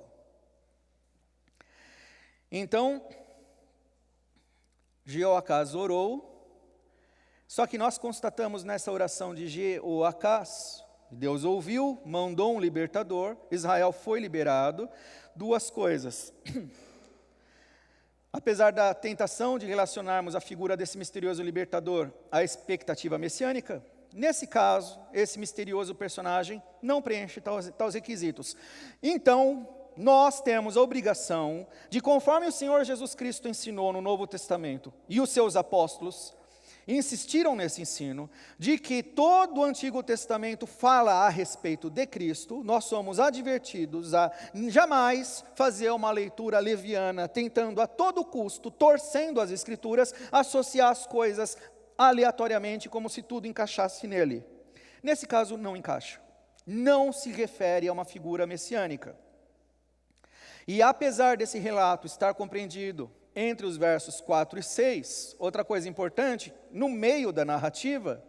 Então, Jeoacás orou, só que nós constatamos nessa oração de Jeoacás, Deus ouviu, mandou um libertador, Israel foi liberado. Duas coisas. Apesar da tentação de relacionarmos a figura desse misterioso libertador à expectativa messiânica, nesse caso, esse misterioso personagem não preenche tais requisitos. Então, nós temos a obrigação de, conforme o Senhor Jesus Cristo ensinou no Novo Testamento, e os seus apóstolos insistiram nesse ensino, de que todo o Antigo Testamento fala a respeito de Cristo, nós somos advertidos a jamais fazer uma leitura leviana, tentando a todo custo, torcendo as Escrituras, associar as coisas aleatoriamente, como se tudo encaixasse nele. Nesse caso, não encaixa. Não se refere a uma figura messiânica. E apesar desse relato estar compreendido entre os versos 4 e 6, outra coisa importante, no meio da narrativa,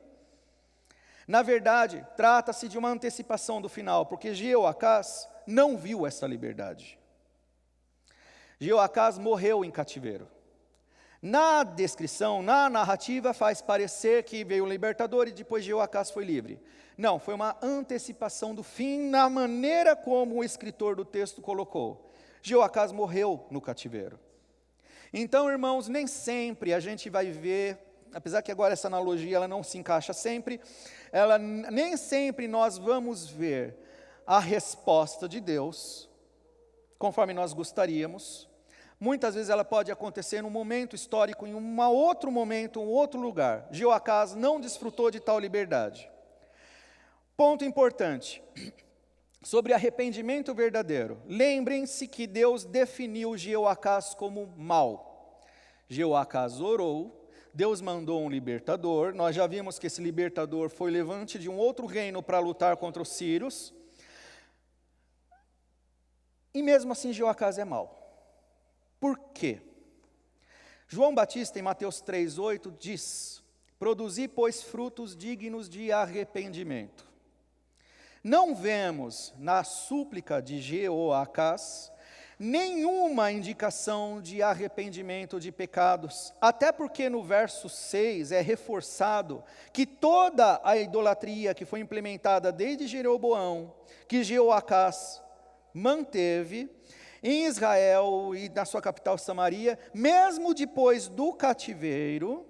na verdade, trata-se de uma antecipação do final, porque Jeoacás não viu essa liberdade. Jeoacás morreu em cativeiro. Na descrição, na narrativa, faz parecer que veio o libertador e depois Jeoacás foi livre. Não, foi uma antecipação do fim na maneira como o escritor do texto colocou. Jeoacás morreu no cativeiro. Então, irmãos, nem sempre a gente vai ver, apesar que agora essa analogia ela não se encaixa sempre, nem sempre nós vamos ver a resposta de Deus, conforme nós gostaríamos. Muitas vezes ela pode acontecer num momento histórico, em um outro momento, um outro lugar. Jeoacás não desfrutou de tal liberdade. Ponto importante. Sobre arrependimento verdadeiro, lembrem-se que Deus definiu Jeoacás como mau. Jeoacás orou, Deus mandou um libertador, nós já vimos que esse libertador foi levante de um outro reino para lutar contra os sírios, e mesmo assim Jeoacás é mau. Por quê? João Batista, em Mateus 3,8, diz: produzi, pois, frutos dignos de arrependimento. Não vemos na súplica de Jeoacás nenhuma indicação de arrependimento de pecados, até porque no verso 6 é reforçado que toda a idolatria que foi implementada desde Jeroboão, que Jeoacás manteve em Israel e na sua capital Samaria, mesmo depois do cativeiro,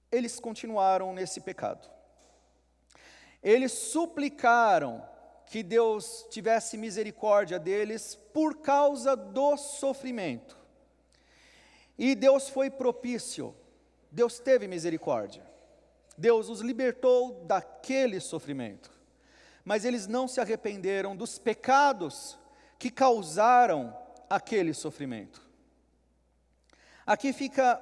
eles continuaram nesse pecado. Eles suplicaram que Deus tivesse misericórdia deles por causa do sofrimento. E Deus foi propício, Deus teve misericórdia. Deus os libertou daquele sofrimento. Mas eles não se arrependeram dos pecados que causaram aquele sofrimento. Aqui fica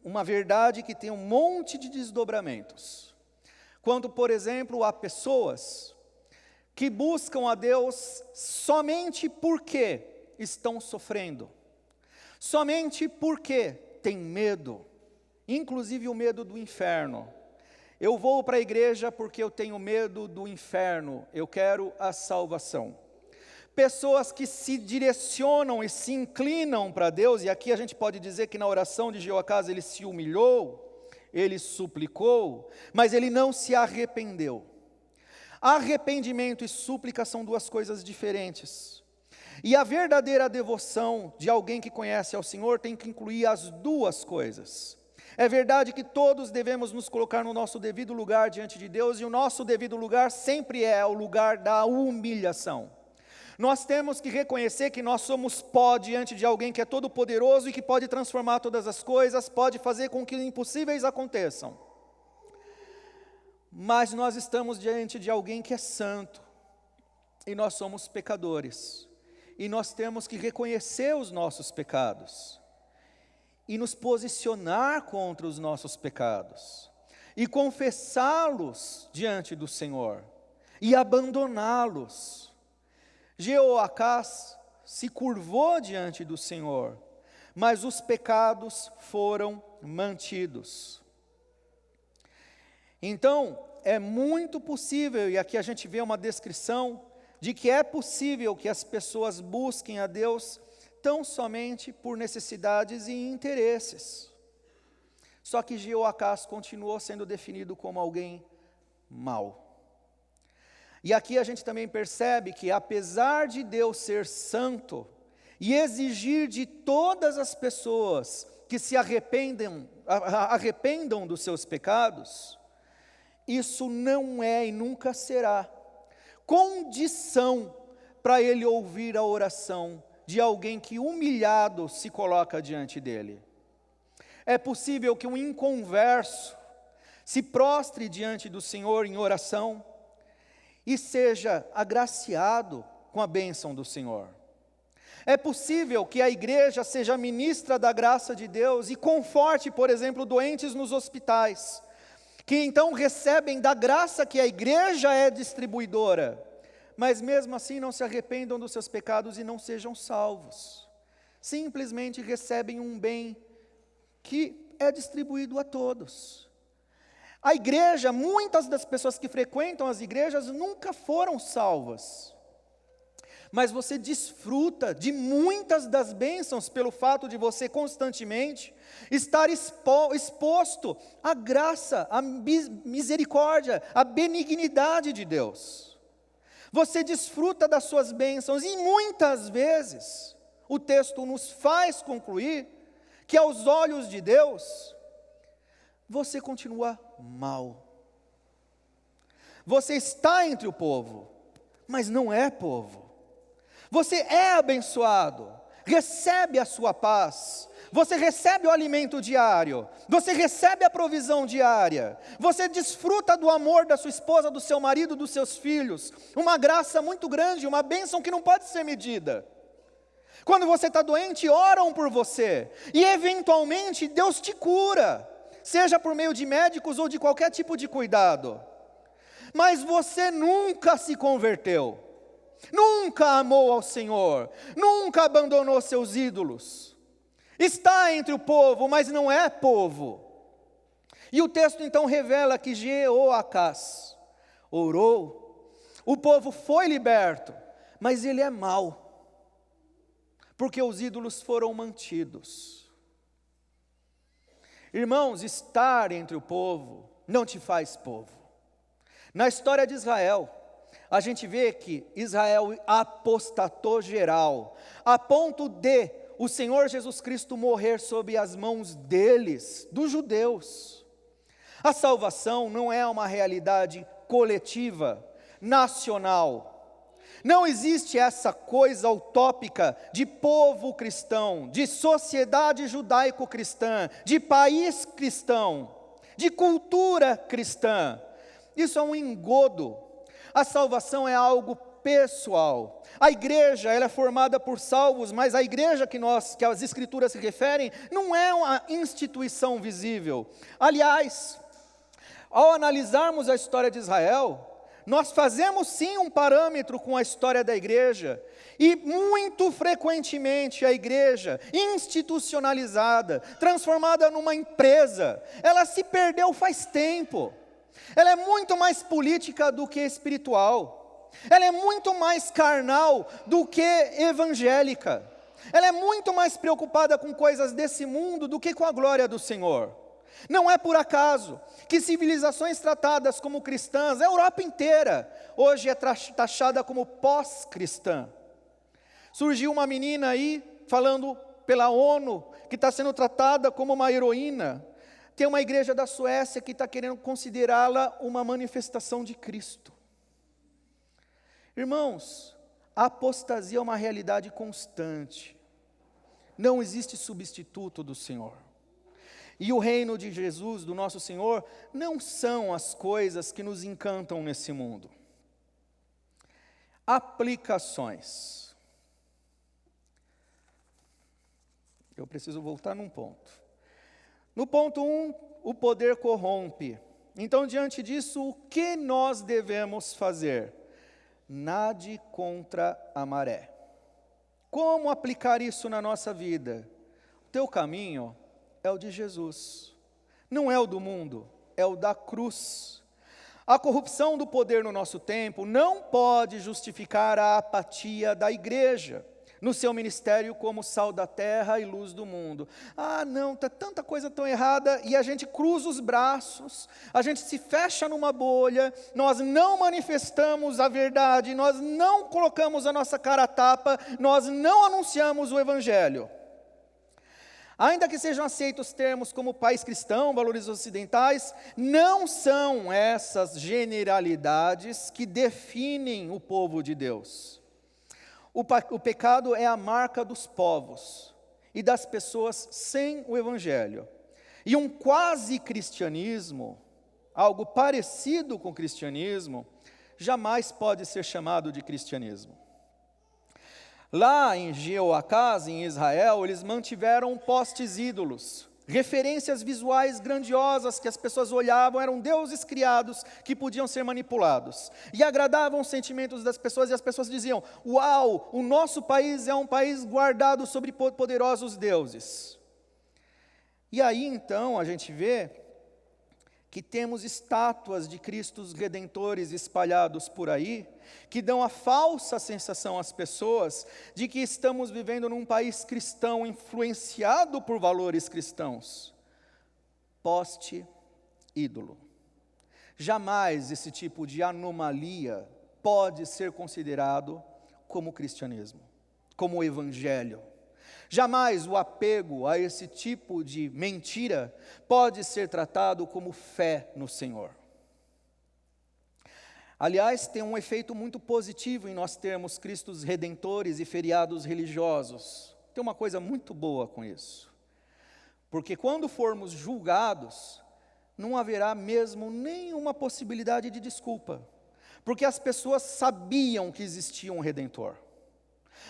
uma verdade que tem um monte de desdobramentos. Quando, por exemplo, há pessoas que buscam a Deus somente porque estão sofrendo, somente porque têm medo, inclusive o medo do inferno. Eu vou para a igreja porque eu tenho medo do inferno, eu quero a salvação. pessoas que se direcionam e se inclinam para Deus, e aqui a gente pode dizer que na oração de Jeoacás ele se humilhou, ele suplicou, mas ele não se arrependeu. Arrependimento e súplica são duas coisas diferentes. E a verdadeira devoção de alguém que conhece ao Senhor tem que incluir as duas coisas. É verdade que todos devemos nos colocar no nosso devido lugar diante de Deus, e o nosso devido lugar sempre é o lugar da humilhação. Nós temos que reconhecer que nós somos pó diante de alguém que é todo poderoso e que pode transformar todas as coisas, pode fazer com que impossíveis aconteçam. Mas nós estamos diante de alguém que é santo, e nós somos pecadores, e nós temos que reconhecer os nossos pecados, e nos posicionar contra os nossos pecados, e confessá-los diante do Senhor, e abandoná-los. Jeoacás se curvou diante do Senhor, mas os pecados foram mantidos. Então, é muito possível, e aqui a gente vê uma descrição de que é possível que as pessoas busquem a Deus tão somente por necessidades e interesses. Só que Jeoacás continuou sendo definido como alguém mau. E aqui a gente também percebe que, apesar de Deus ser santo e exigir de todas as pessoas que se arrependam dos seus pecados, isso não é e nunca será condição para Ele ouvir a oração de alguém que humilhado se coloca diante dele. É possível que um inconverso se prostre diante do Senhor em oração e seja agraciado com a bênção do Senhor. É possível que a igreja seja ministra da graça de Deus e conforte, por exemplo, doentes nos hospitais, que então recebem da graça que a igreja é distribuidora, mas mesmo assim não se arrependam dos seus pecados e não sejam salvos. Simplesmente recebem um bem que é distribuído a todos. A igreja, muitas das pessoas que frequentam as igrejas nunca foram salvas, mas você desfruta de muitas das bênçãos pelo fato de você constantemente estar exposto à graça, à misericórdia, à benignidade de Deus. Você desfruta das suas bênçãos e muitas vezes o texto nos faz concluir que aos olhos de Deus você continua mal. Você está entre o povo, mas não é povo. Você é abençoado, recebe a sua paz, você recebe o alimento diário, você recebe a provisão diária, você desfruta do amor da sua esposa, do seu marido, dos seus filhos, uma graça muito grande, uma bênção que não pode ser medida. Quando você está doente, oram por você, e eventualmente Deus te cura, seja por meio de médicos ou de qualquer tipo de cuidado, mas você nunca se converteu, nunca amou ao Senhor, nunca abandonou seus ídolos, está entre o povo, mas não é povo. E o texto então revela que Jeoacás orou, o povo foi liberto, mas ele é mau, porque os ídolos foram mantidos. Irmãos, estar entre o povo não te faz povo. Na história de Israel, a gente vê que Israel apostatou geral, a ponto de o Senhor Jesus Cristo morrer sob as mãos deles, dos judeus. A salvação não é uma realidade coletiva, nacional. Não existe essa coisa utópica de povo cristão, de sociedade judaico-cristã, de país cristão, de cultura cristã. Isso é um engodo. A salvação é algo pessoal. A igreja, ela é formada por salvos, mas a igreja que as escrituras se referem, não é uma instituição visível. Aliás, ao analisarmos a história de Israel, nós fazemos sim um parâmetro com a história da igreja, e muito frequentemente a igreja, institucionalizada, transformada numa empresa, ela se perdeu faz tempo. Ela é muito mais política do que espiritual. ela é muito mais carnal do que evangélica. Ela é muito mais preocupada com coisas desse mundo do que com a glória do Senhor. Não é por acaso que civilizações tratadas como cristãs, a Europa inteira, hoje é taxada como pós-cristã. Surgiu uma menina aí, falando pela ONU, que está sendo tratada como uma heroína. Tem uma igreja da Suécia que está querendo considerá-la uma manifestação de Cristo. Irmãos, a apostasia é uma realidade constante. Não existe substituto do Senhor. E o reino de Jesus, do nosso Senhor, não são as coisas que nos encantam nesse mundo. Aplicações. Eu preciso voltar num ponto. No ponto 1, o poder corrompe. Então, diante disso, o que nós devemos fazer? Nade contra a maré. Como aplicar isso na nossa vida? O teu caminho é o de Jesus, não é o do mundo, é o da cruz. A corrupção do poder no nosso tempo não pode justificar a apatia da igreja, no seu ministério como sal da terra e luz do mundo. Não, está tanta coisa tão errada, e a gente cruza os braços, a gente se fecha numa bolha, nós não manifestamos a verdade, nós não colocamos a nossa cara a tapa, nós não anunciamos o evangelho. Ainda que sejam aceitos termos como pais cristãos, valores ocidentais, não são essas generalidades que definem o povo de Deus. O pecado é a marca dos povos e das pessoas sem o evangelho. E um quase cristianismo, algo parecido com o cristianismo, jamais pode ser chamado de cristianismo. Lá em Jeoacás, em Israel, eles mantiveram postes ídolos, referências visuais grandiosas que as pessoas olhavam, eram deuses criados que podiam ser manipulados, e agradavam os sentimentos das pessoas, e as pessoas diziam: uau, o nosso país é um país guardado sobre poderosos deuses. E aí então a gente vê que temos estátuas de Cristos redentores espalhados por aí, que dão a falsa sensação às pessoas de que estamos vivendo num país cristão influenciado por valores cristãos. Poste, ídolo. Jamais esse tipo de anomalia pode ser considerado como cristianismo, como evangelho. Jamais o apego a esse tipo de mentira pode ser tratado como fé no Senhor. Aliás, tem um efeito muito positivo em nós termos Cristos redentores e feriados religiosos. Tem uma coisa muito boa com isso. Porque quando formos julgados, não haverá mesmo nenhuma possibilidade de desculpa. Porque as pessoas sabiam que existia um Redentor.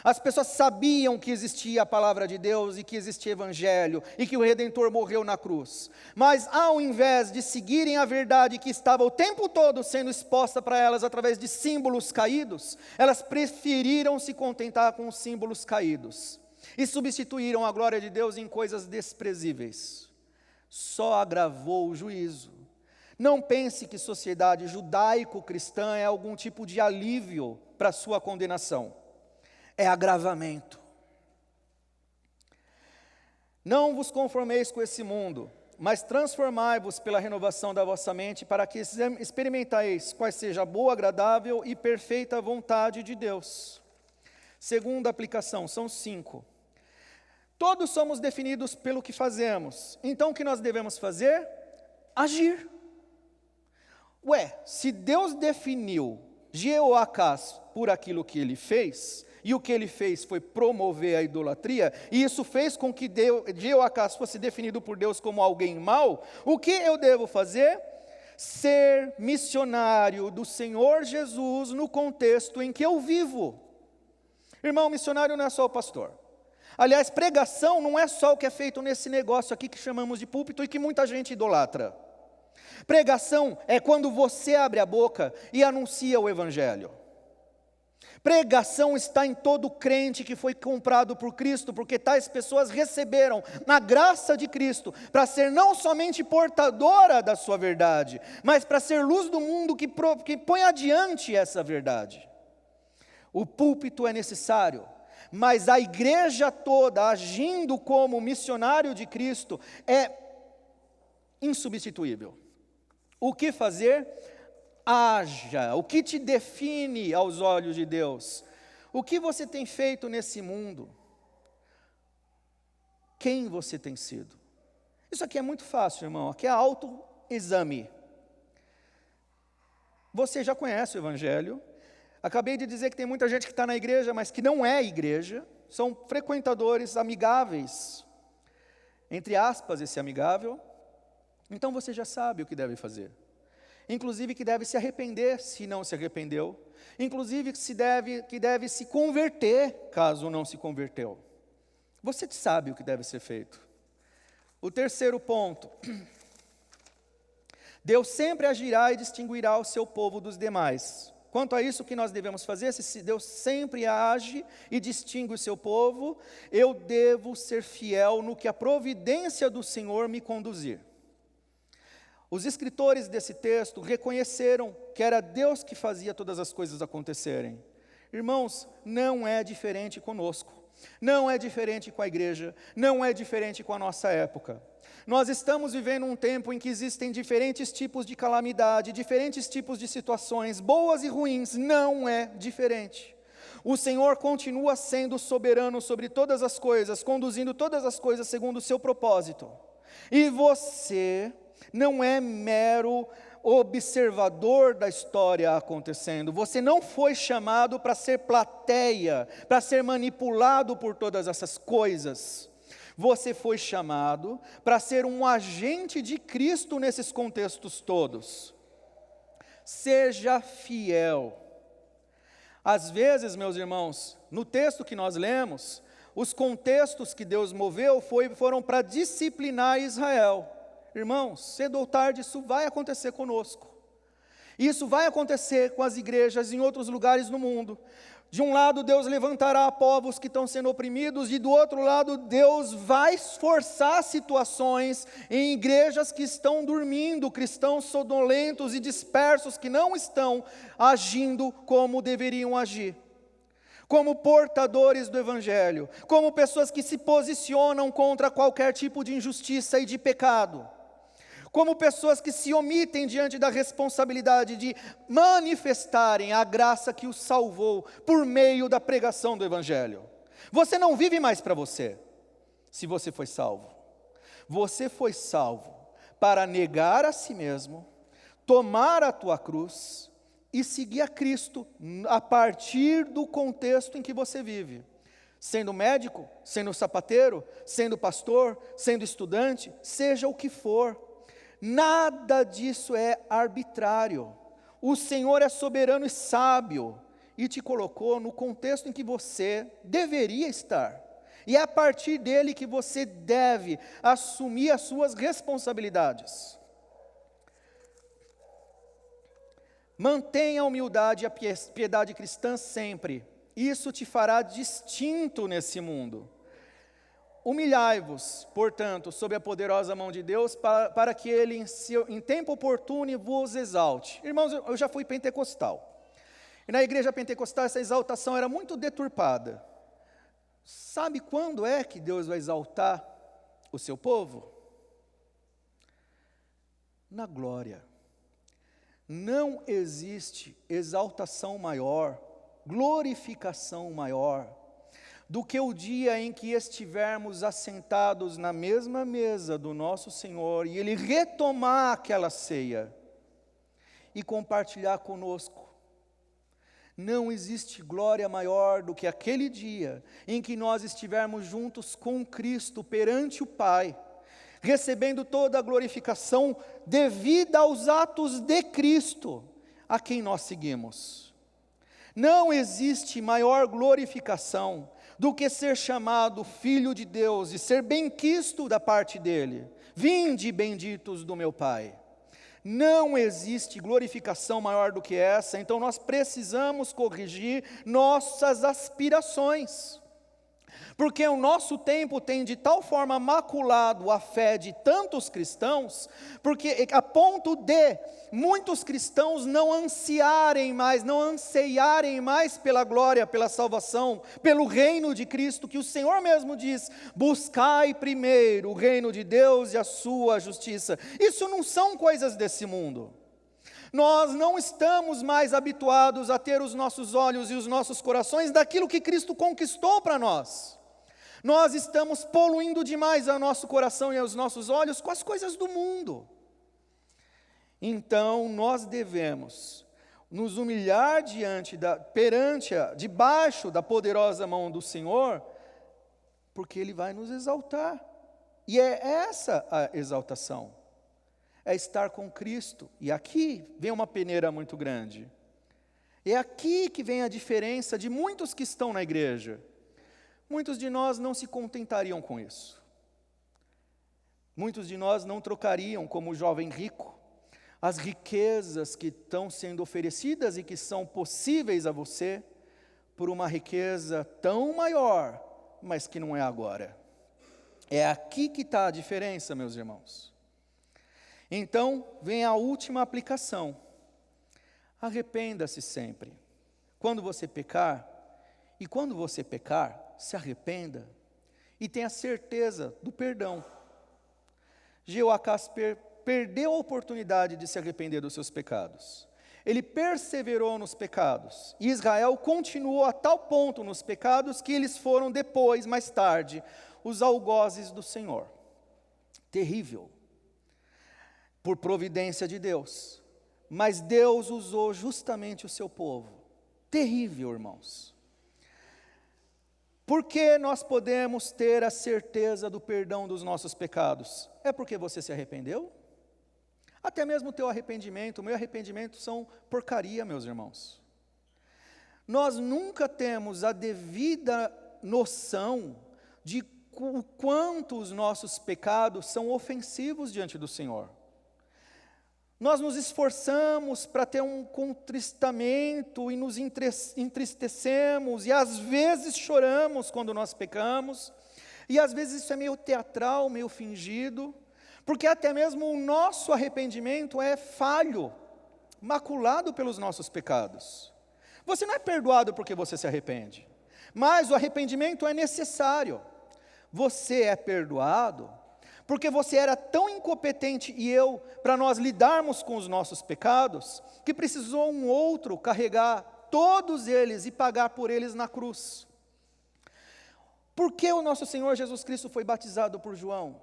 As pessoas sabiam que existia a palavra de Deus e que existia evangelho e que o Redentor morreu na cruz. Mas ao invés de seguirem a verdade que estava o tempo todo sendo exposta para elas através de símbolos caídos, elas preferiram se contentar com os símbolos caídos e substituíram a glória de Deus em coisas desprezíveis. Só agravou o juízo. Não pense que sociedade judaico-cristã é algum tipo de alívio para a sua condenação. É agravamento. Não vos conformeis com esse mundo, mas transformai-vos pela renovação da vossa mente, para que experimenteis qual seja a boa, agradável e perfeita vontade de Deus. Segunda aplicação, são 5. Todos somos definidos pelo que fazemos. Então o que nós devemos fazer? Agir. Se Deus definiu Jeoacás por aquilo que ele fez, e o que ele fez foi promover a idolatria, e isso fez com que Jeoacás fosse definido por Deus como alguém mau, o que eu devo fazer? Ser missionário do Senhor Jesus no contexto em que eu vivo. Irmão, missionário não é só o pastor. Aliás, pregação não é só o que é feito nesse negócio aqui que chamamos de púlpito e que muita gente idolatra. Pregação é quando você abre a boca e anuncia o evangelho. Pregação está em todo crente que foi comprado por Cristo, porque tais pessoas receberam na graça de Cristo, para ser não somente portadora da sua verdade, mas para ser luz do mundo que põe adiante essa verdade. O púlpito é necessário, mas a igreja toda agindo como missionário de Cristo é insubstituível. O que fazer? Haja. O que te define aos olhos de Deus? O que você tem feito nesse mundo? Quem você tem sido? Isso aqui é muito fácil, irmão. Aqui é autoexame. Você já conhece o Evangelho. Acabei de dizer que tem muita gente que está na igreja, mas que não é igreja. São frequentadores amigáveis. Entre aspas, esse amigável. Então você já sabe o que deve fazer. Inclusive que deve se arrepender, se não se arrependeu. Inclusive que deve se converter, caso não se converteu. Você sabe o que deve ser feito. O terceiro ponto. Deus sempre agirá e distinguirá o seu povo dos demais. Quanto a isso, o que nós devemos fazer? Se Deus sempre age e distingue o seu povo, eu devo ser fiel no que a providência do Senhor me conduzir. Os escritores desse texto reconheceram que era Deus que fazia todas as coisas acontecerem. Irmãos, não é diferente conosco, não é diferente com a igreja, não é diferente com a nossa época. Nós estamos vivendo um tempo em que existem diferentes tipos de calamidade, diferentes tipos de situações, boas e ruins, não é diferente. O Senhor continua sendo soberano sobre todas as coisas, conduzindo todas as coisas segundo o seu propósito. E você não é mero observador da história acontecendo. Você não foi chamado para ser plateia, para ser manipulado por todas essas coisas. Você foi chamado para ser um agente de Cristo nesses contextos todos. Seja fiel. Às vezes, meus irmãos, no texto que nós lemos, os contextos que Deus moveu foram para disciplinar Israel. Irmãos, cedo ou tarde isso vai acontecer conosco. Isso vai acontecer com as igrejas em outros lugares no mundo. De um lado, Deus levantará povos que estão sendo oprimidos, e do outro lado, Deus vai esforçar situações em igrejas que estão dormindo, cristãos sonolentos e dispersos, que não estão agindo como deveriam agir. Como portadores do Evangelho, como pessoas que se posicionam contra qualquer tipo de injustiça e de pecado. Como pessoas que se omitem diante da responsabilidade de manifestarem a graça que os salvou por meio da pregação do Evangelho. Você não vive mais para você, se você foi salvo. Você foi salvo para negar a si mesmo, tomar a tua cruz e seguir a Cristo a partir do contexto em que você vive. Sendo médico, sendo sapateiro, sendo pastor, sendo estudante, seja o que for. Nada disso é arbitrário. O Senhor é soberano e sábio e te colocou no contexto em que você deveria estar. E é a partir dele que você deve assumir as suas responsabilidades. Mantenha a humildade e a piedade cristã sempre. Isso te fará distinto nesse mundo. Humilhai-vos, portanto, sob a poderosa mão de Deus, para que Ele, em tempo oportuno, vos exalte. Irmãos, eu já fui pentecostal. E na igreja pentecostal, essa exaltação era muito deturpada. Sabe quando é que Deus vai exaltar o seu povo? Na glória. Não existe exaltação maior, glorificação maior, do que o dia em que estivermos assentados na mesma mesa do nosso Senhor e Ele retomar aquela ceia e compartilhar conosco. Não existe glória maior do que aquele dia em que nós estivermos juntos com Cristo perante o Pai, recebendo toda a glorificação devida aos atos de Cristo, a quem nós seguimos. Não existe maior glorificação do que ser chamado filho de Deus e ser benquisto da parte dele. Vinde, benditos do meu Pai. Não existe glorificação maior do que essa, então nós precisamos corrigir nossas aspirações. Porque o nosso tempo tem de tal forma maculado a fé de tantos cristãos, porque a ponto de muitos cristãos não anseiarem mais pela glória, pela salvação, pelo reino de Cristo, que o Senhor mesmo diz: buscai primeiro o reino de Deus e a sua justiça. Isso não são coisas desse mundo. Nós não estamos mais habituados a ter os nossos olhos e os nossos corações daquilo que Cristo conquistou para nós. Nós estamos poluindo demais o nosso coração e os nossos olhos com as coisas do mundo. Então, nós devemos nos humilhar debaixo da poderosa mão do Senhor, porque Ele vai nos exaltar. E é essa a exaltação. É estar com Cristo. E aqui vem uma peneira muito grande. É aqui que vem a diferença de muitos que estão na igreja. Muitos de nós não se contentariam com isso. Muitos de nós não trocariam, como o jovem rico, as riquezas que estão sendo oferecidas e que são possíveis a você, por uma riqueza tão maior, mas que não é agora. É aqui que está a diferença, meus irmãos. Então, vem a última aplicação. Arrependa-se sempre. Quando você pecar, se arrependa e tenha certeza do perdão. Jeoacás perdeu a oportunidade de se arrepender dos seus pecados. Ele perseverou nos pecados. E Israel continuou a tal ponto nos pecados que eles foram depois, mais tarde, os algozes do Senhor. Terrível. Por providência de Deus, mas Deus usou justamente o seu povo. Terrível, irmãos. Por que nós podemos ter a certeza do perdão dos nossos pecados? É porque você se arrependeu? Até mesmo o teu arrependimento, o meu arrependimento são porcaria, meus irmãos. Nós nunca temos a devida noção de o quanto os nossos pecados são ofensivos diante do Senhor. Nós nos esforçamos para ter um contristamento e nos entristecemos, e às vezes choramos quando nós pecamos, e às vezes isso é meio teatral, meio fingido, porque até mesmo o nosso arrependimento é falho, maculado pelos nossos pecados. Você não é perdoado porque você se arrepende, mas o arrependimento é necessário. Você é perdoado porque você era tão incompetente para nós lidarmos com os nossos pecados, que precisou um outro carregar todos eles e pagar por eles na cruz. Por que o nosso Senhor Jesus Cristo foi batizado por João?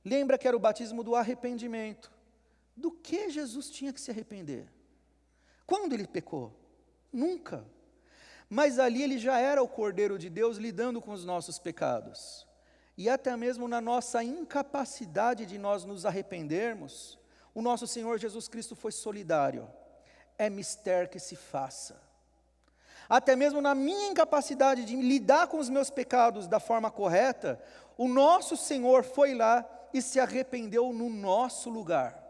Lembra que era o batismo do arrependimento. Do que Jesus tinha que se arrepender? Quando ele pecou? Nunca. Mas ali ele já era o Cordeiro de Deus lidando com os nossos pecados. E até mesmo na nossa incapacidade de nós nos arrependermos, o nosso Senhor Jesus Cristo foi solidário. É mister que se faça. Até mesmo na minha incapacidade de lidar com os meus pecados da forma correta, o nosso Senhor foi lá e se arrependeu no nosso lugar.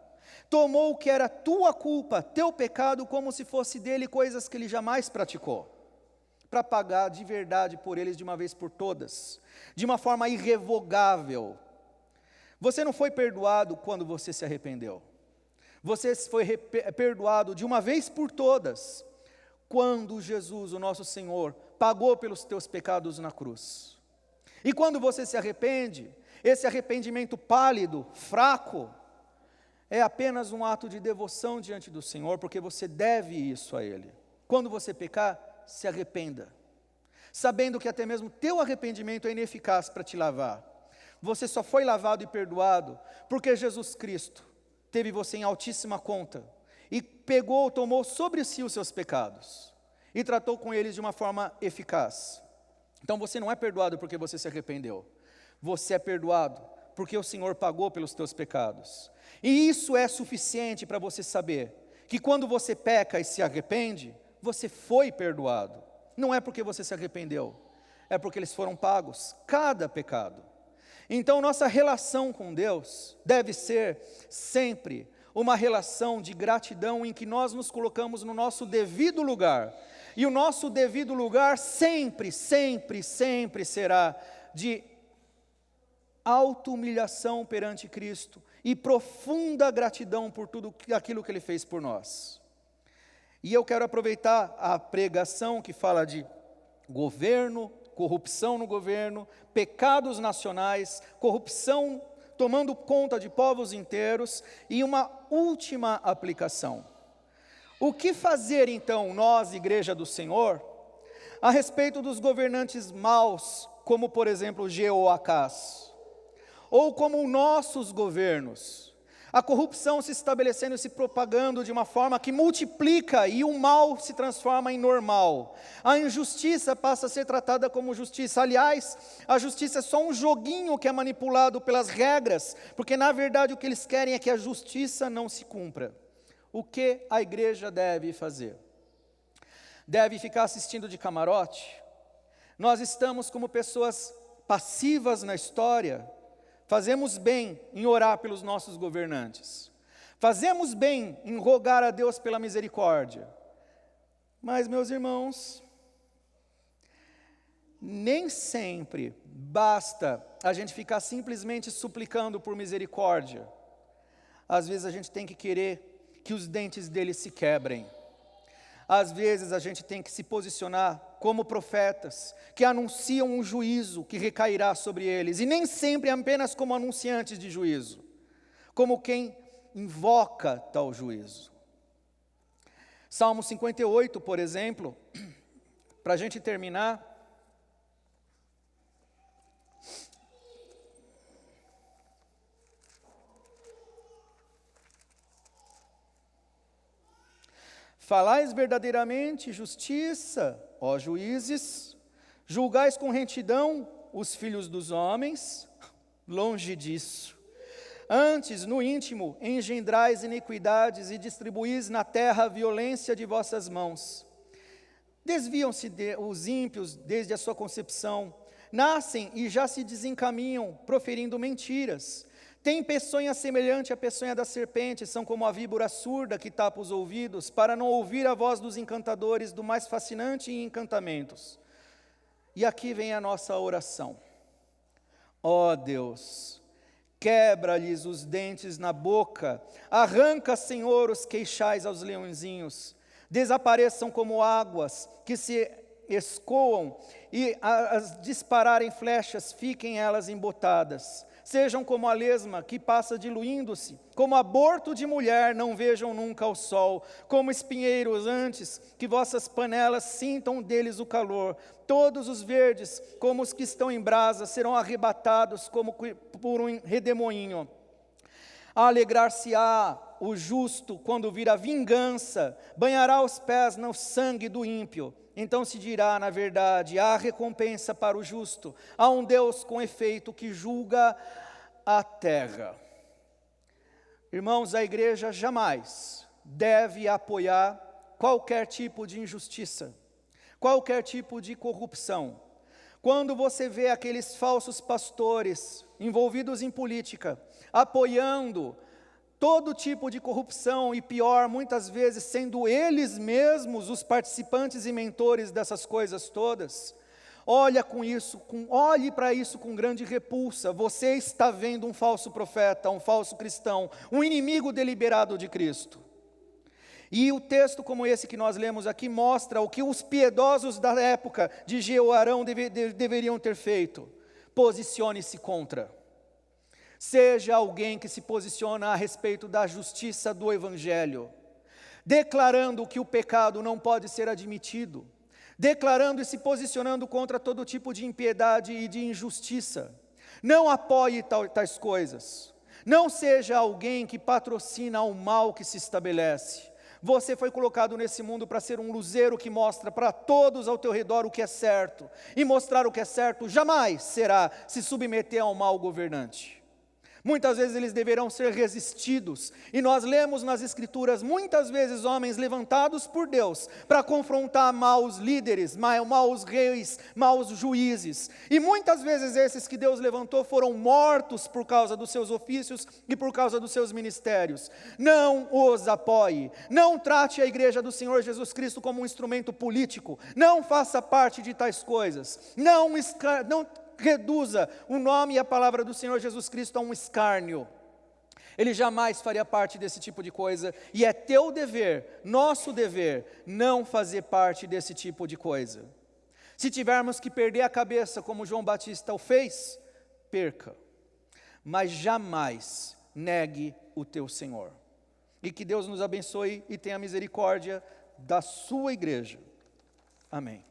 Tomou o que era tua culpa, teu pecado, como se fosse dele coisas que ele jamais praticou, para pagar de verdade por eles de uma vez por todas, de uma forma irrevogável. Você não foi perdoado quando você se arrependeu. Você foi perdoado de uma vez por todas, quando Jesus, o nosso Senhor, pagou pelos teus pecados na cruz. E quando você se arrepende, esse arrependimento pálido, fraco, é apenas um ato de devoção diante do Senhor, porque você deve isso a Ele. Quando você pecar, se arrependa, sabendo que até mesmo teu arrependimento é ineficaz para te lavar. Você só foi lavado e perdoado porque Jesus Cristo teve você em altíssima conta e tomou sobre si os seus pecados e tratou com eles de uma forma eficaz. Então você não é perdoado porque você se arrependeu. Você é perdoado porque o Senhor pagou pelos teus pecados. E isso é suficiente para você saber que quando você peca e se arrepende, você foi perdoado. Não é porque você se arrependeu, é porque eles foram pagos, cada pecado. Então nossa relação com Deus deve ser sempre uma relação de gratidão em que nós nos colocamos no nosso devido lugar. E o nosso devido lugar sempre, sempre, sempre será de auto-humilhação perante Cristo e profunda gratidão por tudo aquilo que Ele fez por nós. E eu quero aproveitar a pregação que fala de governo, corrupção no governo, pecados nacionais, corrupção tomando conta de povos inteiros, e uma última aplicação. O que fazer então, nós, Igreja do Senhor, a respeito dos governantes maus, como por exemplo Jeoacás, ou como nossos governos? A corrupção se estabelecendo e se propagando de uma forma que multiplica e o mal se transforma em normal. A injustiça passa a ser tratada como justiça. Aliás, a justiça é só um joguinho que é manipulado pelas regras, porque na verdade o que eles querem é que a justiça não se cumpra. O que a igreja deve fazer? Deve ficar assistindo de camarote? Nós estamos como pessoas passivas na história. Fazemos bem em orar pelos nossos governantes. Fazemos bem em rogar a Deus pela misericórdia. Mas, meus irmãos, nem sempre basta a gente ficar simplesmente suplicando por misericórdia. Às vezes a gente tem que querer que os dentes deles se quebrem. Às vezes a gente tem que se posicionar como profetas, que anunciam um juízo que recairá sobre eles, e nem sempre apenas como anunciantes de juízo, como quem invoca tal juízo. Salmo 58, por exemplo, para a gente terminar, falais verdadeiramente justiça, ó juízes, julgais com retidão os filhos dos homens, longe disso. Antes, no íntimo, engendrais iniquidades e distribuís na terra a violência de vossas mãos. Desviam-se os ímpios desde a sua concepção, nascem e já se desencaminham, proferindo mentiras. Têm peçonha semelhante à peçonha da serpente, são como a víbora surda que tapa os ouvidos, para não ouvir a voz dos encantadores, do mais fascinante em encantamentos. E aqui vem a nossa oração. Ó Deus, quebra-lhes os dentes na boca, arranca, Senhor, os queixais aos leõezinhos, desapareçam como águas que se escoam, e as dispararem flechas, fiquem elas embotadas. Sejam como a lesma que passa diluindo-se, como aborto de mulher, não vejam nunca o sol, como espinheiros antes, que vossas panelas sintam deles o calor. Todos os verdes, como os que estão em brasa, serão arrebatados como por um redemoinho. Alegrar-se-á o justo quando vir a vingança, banhará os pés no sangue do ímpio. Então se dirá, na verdade, há recompensa para o justo, há um Deus com efeito que julga a terra. Irmãos, a igreja jamais deve apoiar qualquer tipo de injustiça, qualquer tipo de corrupção. Quando você vê aqueles falsos pastores envolvidos em política, apoiando todo tipo de corrupção, e pior, muitas vezes sendo eles mesmos os participantes e mentores dessas coisas todas, olhe para isso com grande repulsa. Você está vendo um falso profeta, um falso cristão, um inimigo deliberado de Cristo. E o texto como esse que nós lemos aqui mostra o que os piedosos da época de Jeoarão deveriam ter feito. Posicione-se contra. Seja alguém que se posiciona a respeito da justiça do Evangelho, declarando que o pecado não pode ser admitido, declarando e se posicionando contra todo tipo de impiedade e de injustiça. Não apoie tais coisas. Não seja alguém que patrocina o mal que se estabelece. Você foi colocado nesse mundo para ser um luzeiro que mostra para todos ao teu redor o que é certo. E mostrar o que é certo jamais será se submeter ao mau governante. Muitas vezes eles deverão ser resistidos. E nós lemos nas Escrituras muitas vezes homens levantados por Deus para confrontar maus líderes, maus reis, maus juízes. E muitas vezes esses que Deus levantou foram mortos por causa dos seus ofícios e por causa dos seus ministérios. Não os apoie. Não trate a igreja do Senhor Jesus Cristo como um instrumento político. Não faça parte de tais coisas. Não reduza o nome e a palavra do Senhor Jesus Cristo a um escárnio. Ele jamais faria parte desse tipo de coisa, e é teu dever, nosso dever, não fazer parte desse tipo de coisa. Se tivermos que perder a cabeça como João Batista o fez, perca, mas jamais negue o teu Senhor. E que Deus nos abençoe e tenha misericórdia da sua igreja. Amém.